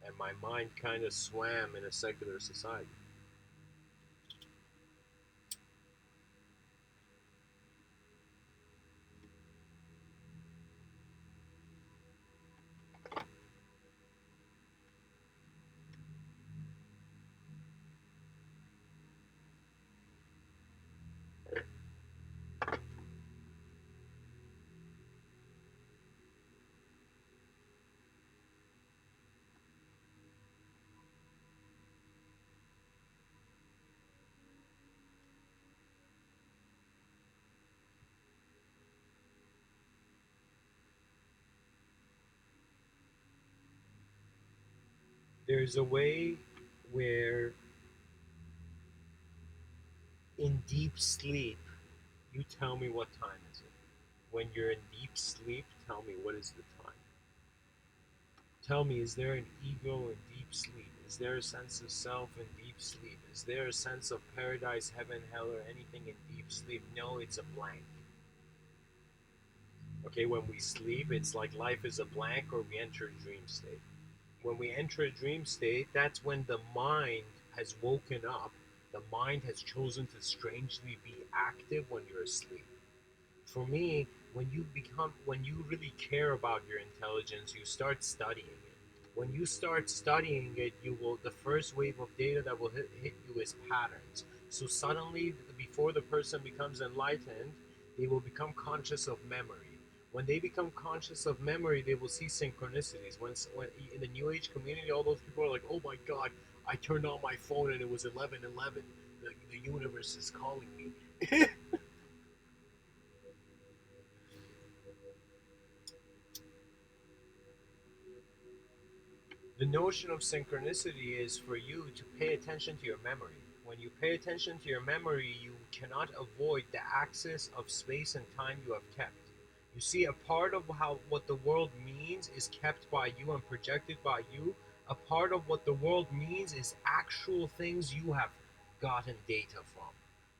and my mind kind of swam in a secular society. There's a way where, in deep sleep, you tell me what time is it. When you're in deep sleep, tell me what is the time. Tell me, is there an ego in deep sleep? Is there a sense of self in deep sleep? Is there a sense of paradise, heaven, hell, or anything in deep sleep? No, it's a blank. Okay, when we sleep, it's like life is a blank, or we enter a dream state. When we enter a dream state, that's when the mind has woken up. The mind has chosen to strangely be active when you're asleep. For me, when you really care about your intelligence, you start studying it. When you start studying it, you will the first wave of data that will hit you is patterns. So suddenly, before the person becomes enlightened, they will become conscious of memory. When they become conscious of memory, they will see synchronicities. When in the New Age community, all those people are like, "Oh my God, I turned on my phone and it was 11:11. The universe is calling me." The notion of synchronicity is for you to pay attention to your memory. When you pay attention to your memory, you cannot avoid the axis of space and time you have kept. You see, a part of how what the world means is kept by you and projected by you. A part of what the world means is actual things you have gotten data from.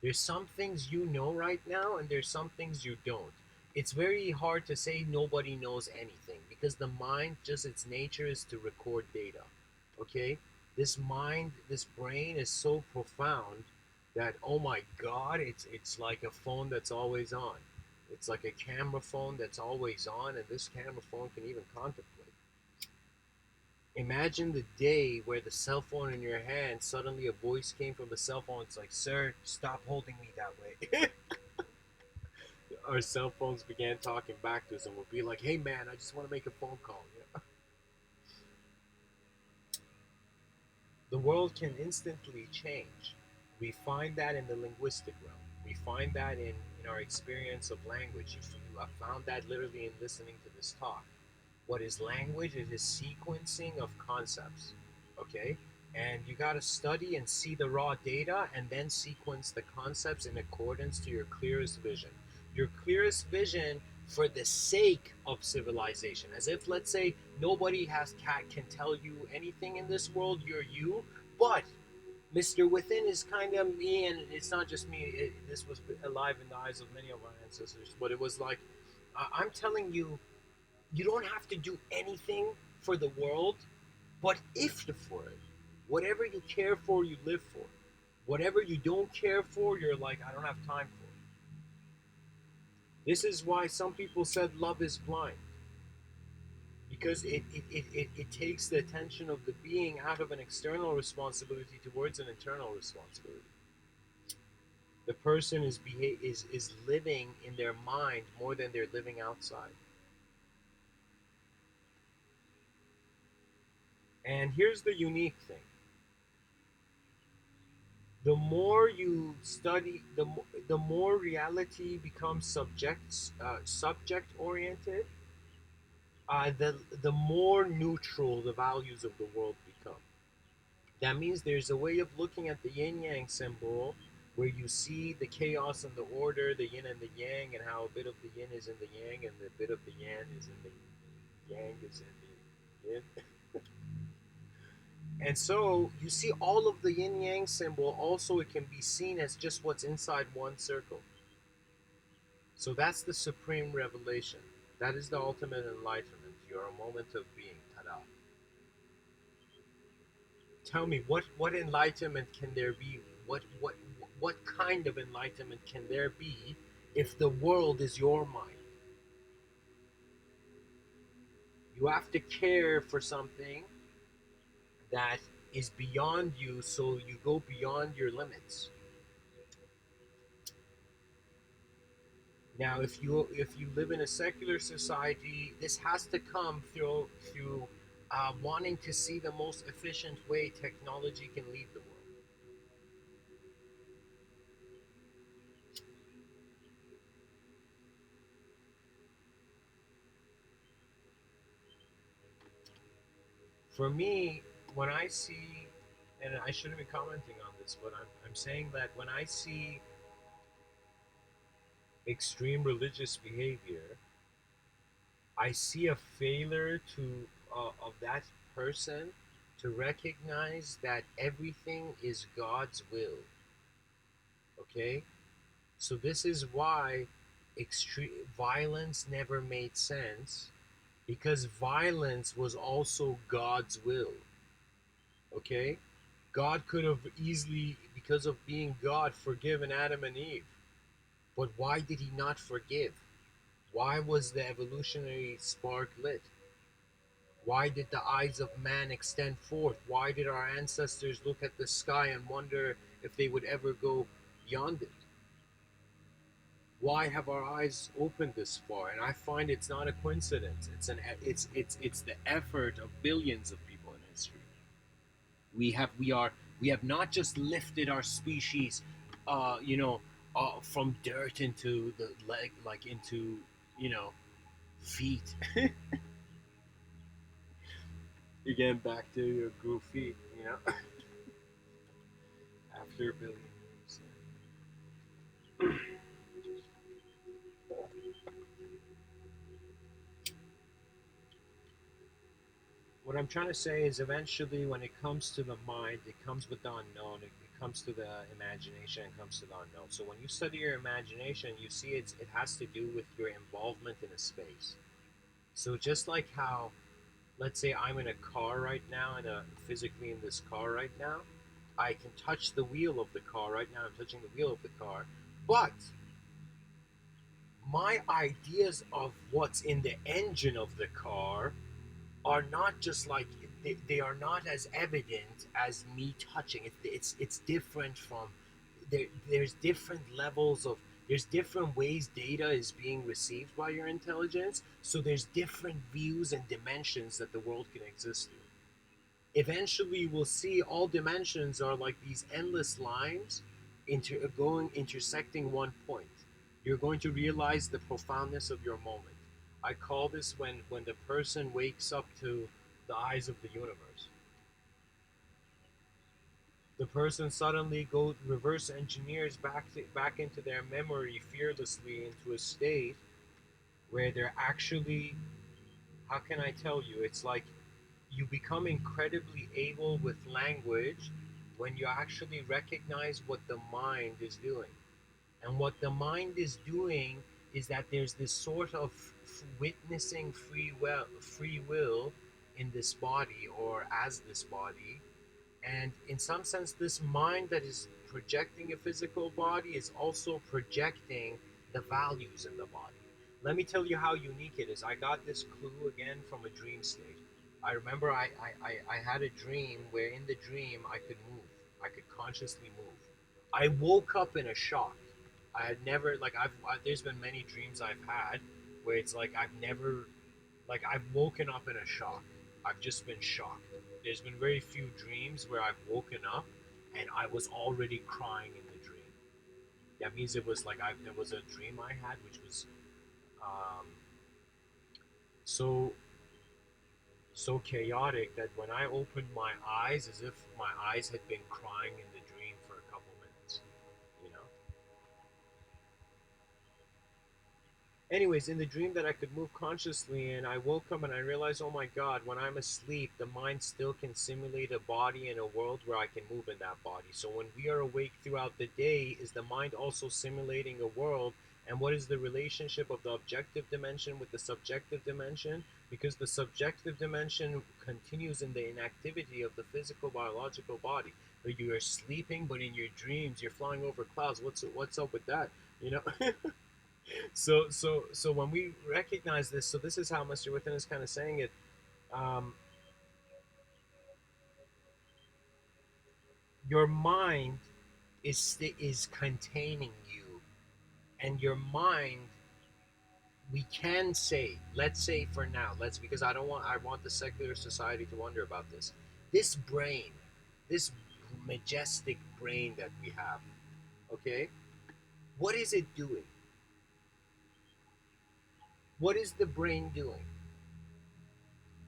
There's some things you know right now, and there's some things you don't. It's very hard to say nobody knows anything because the mind, just its nature is to record data. Okay? This mind, this brain is so profound that, oh my God, it's like a phone that's always on. It's like a camera phone that's always on, and this camera phone can even contemplate. Imagine the day where the cell phone in your hand, suddenly a voice came from the cell phone. It's like, sir, stop holding me that way. Our cell phones began talking back to us and would be like, hey man, I just want to make a phone call. The world can instantly change. We find that in the linguistic realm. We find that in our experience of language. You have found that literally in listening to this talk. What is language? It is sequencing of concepts. Okay? And you got to study and see the raw data and then sequence the concepts in accordance to your clearest vision. Your clearest vision for the sake of civilization. As if, let's say, nobody can tell you anything in this world, you're you, but Mr. Within is kind of me, and it's not just me. This was alive in the eyes of many of our ancestors, but it was like, I'm telling you, you don't have to do anything for the world, but if you for it. Whatever you care for, you live for. Whatever you don't care for, you're like, I don't have time for it. This is why some people said love is blind. because it takes the attention of the being out of an external responsibility towards an internal responsibility. The person is living in their mind more than they're living outside. And here's the unique thing: the more you study, the more reality becomes subject oriented. The more neutral the values of the world become. That means there's a way of looking at the yin yang symbol where you see the chaos and the order, the yin and the yang, and how a bit of the yin is in the yang and the bit of the yang is in the yang is in the yin. And so you see all of the yin yang symbol, also it can be seen as just what's inside one circle. So that's the supreme revelation. That is the ultimate enlightenment. You're a moment of being. Ta-da. Tell me, what enlightenment can there be? What kind of enlightenment can there be if the world is your mind? You have to care for something that is beyond you, so you go beyond your limits. Now, if you live in a secular society, this has to come through wanting to see the most efficient way technology can lead the world. For me, when I see, and I shouldn't be commenting on this, but I'm saying that when I see extreme religious behavior, I see a failure of that person to recognize that everything is God's will. Okay, so this is why extreme violence never made sense, because violence was also God's will. Okay, God could have easily, because of being God, forgiven Adam and Eve. But why did he not forgive? Why was the evolutionary spark lit? Why did the eyes of man extend forth? Why did our ancestors look at the sky and wonder if they would ever go beyond it? Why have our eyes opened this far? And I find it's not a coincidence. It's the effort of billions of people in history. We have not just lifted our species, uh, you know, from dirt into the leg, like into, you know, feet. Again, back to your groove feet, after a billion years. What I'm trying to say is, eventually, when it comes to the mind, it comes with the unknown. It comes to the imagination. It comes to the unknown. So when you study your imagination, you see it has to do with your involvement in a space. So just like how, let's say I'm in a car right now, and physically in this car right now, I can touch the wheel of the car right now. I'm touching the wheel of the car, but my ideas of what's in the engine of the car are not just like, they are not as evident as me touching it. It's different from there's different levels of, there's different ways data is being received by your intelligence, so there's different views and dimensions that the world can exist in. Eventually we'll see all dimensions are like these endless lines intersecting one point. You're going to realize the profoundness of your moment. I call this when the person wakes up to the eyes of the universe. The person suddenly goes reverse engineers back into their memory fearlessly, into a state where they're actually, how can I tell you, it's like you become incredibly able with language when you actually recognize what the mind is doing. And what the mind is doing is that there's this sort of witnessing free will in this body, or as this body. And in some sense, this mind that is projecting a physical body is also projecting the values in the body. Let me tell you how unique it is. I got this clue again from a dream state. I remember I had a dream where in the dream I could move. I could consciously move. I woke up in a shock. I had never, like, there's been many dreams I've had where it's like I've never, like, I've woken up in a shock. I've just been shocked. There's been very few dreams where I've woken up and I was already crying in the dream. That means it was like there was a dream I had which was um, so so chaotic that when I opened my eyes, as if my eyes had been crying in the dream for a couple minutes, you know. Anyways, in the dream that I could move consciously, and I woke up and I realized, oh my God, when I'm asleep, the mind still can simulate a body in a world where I can move in that body. So when we are awake throughout the day, is the mind also simulating a world? And what is the relationship of the objective dimension with the subjective dimension? Because the subjective dimension continues in the inactivity of the physical biological body. But you are sleeping, but in your dreams, you're flying over clouds. What's up with that? You know. So when we recognize this, so this is how Mr. Within is kind of saying it. Um, your mind is containing you, and your mind. We can say, let's say for now, let's because I want the secular society to wonder about this. This brain, this majestic brain that we have, okay, what is it doing? What is the brain doing?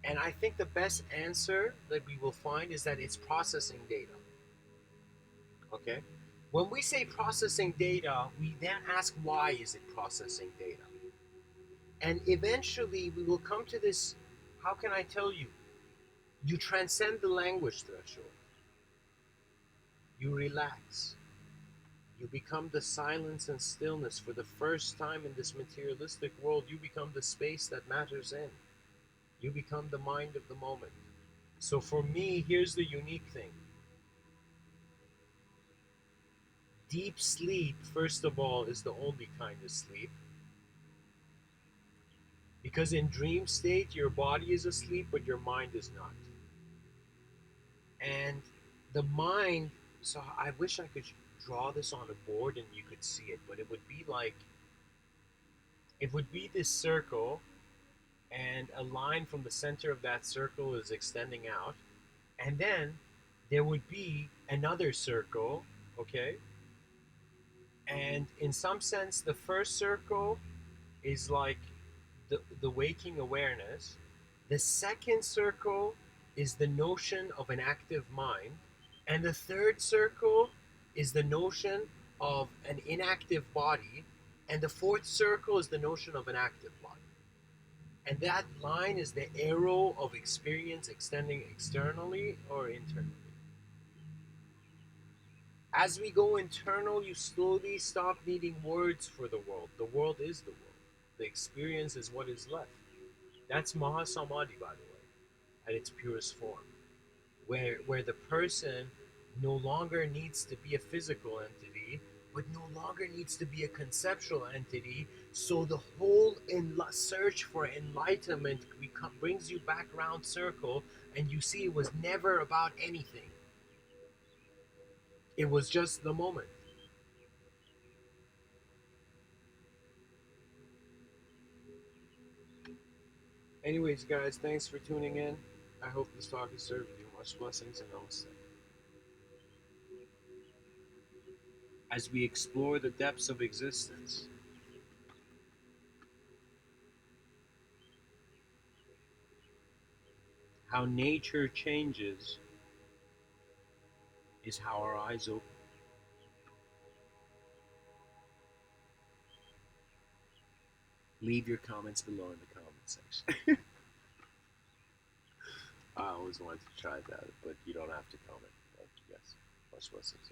And I think the best answer that we will find is that it's processing data. Okay? When we say processing data, we then ask why is it processing data? And eventually we will come to this, how can I tell you? You transcend the language threshold. You relax. You become the silence and stillness for the first time in this materialistic world. You become the space that matters in. You become the mind of the moment. So for me, here's the unique thing. Deep sleep, first of all, is the only kind of sleep. Because in dream state, your body is asleep, but your mind is not. And the mind, so I wish I could draw this on a board and you could see it, but it would be like, it would be this circle, and a line from the center of that circle is extending out. And then there would be another circle, okay? And in some sense, the first circle is like the waking awareness. The second circle is the notion of an active mind. And the third circle is the notion of an inactive body. And the fourth circle is the notion of an active body. And that line is the arrow of experience extending externally or internally. As we go internal, you slowly stop needing words for the world. The world is the world. The experience is what is left. That's Mahasamadhi, by the way, at its purest form, where the person no longer needs to be a physical entity, but no longer needs to be a conceptual entity. So the whole search for enlightenment brings you back round circle, and you see it was never about anything. It was just the moment. Anyways, guys, thanks for tuning in. I hope this talk has served you. Much blessings and namaste. As we explore the depths of existence, how nature changes is how our eyes open. Leave your comments below in the comment section. I always wanted to try that, but you don't have to comment. Thank you guys. Much blessings.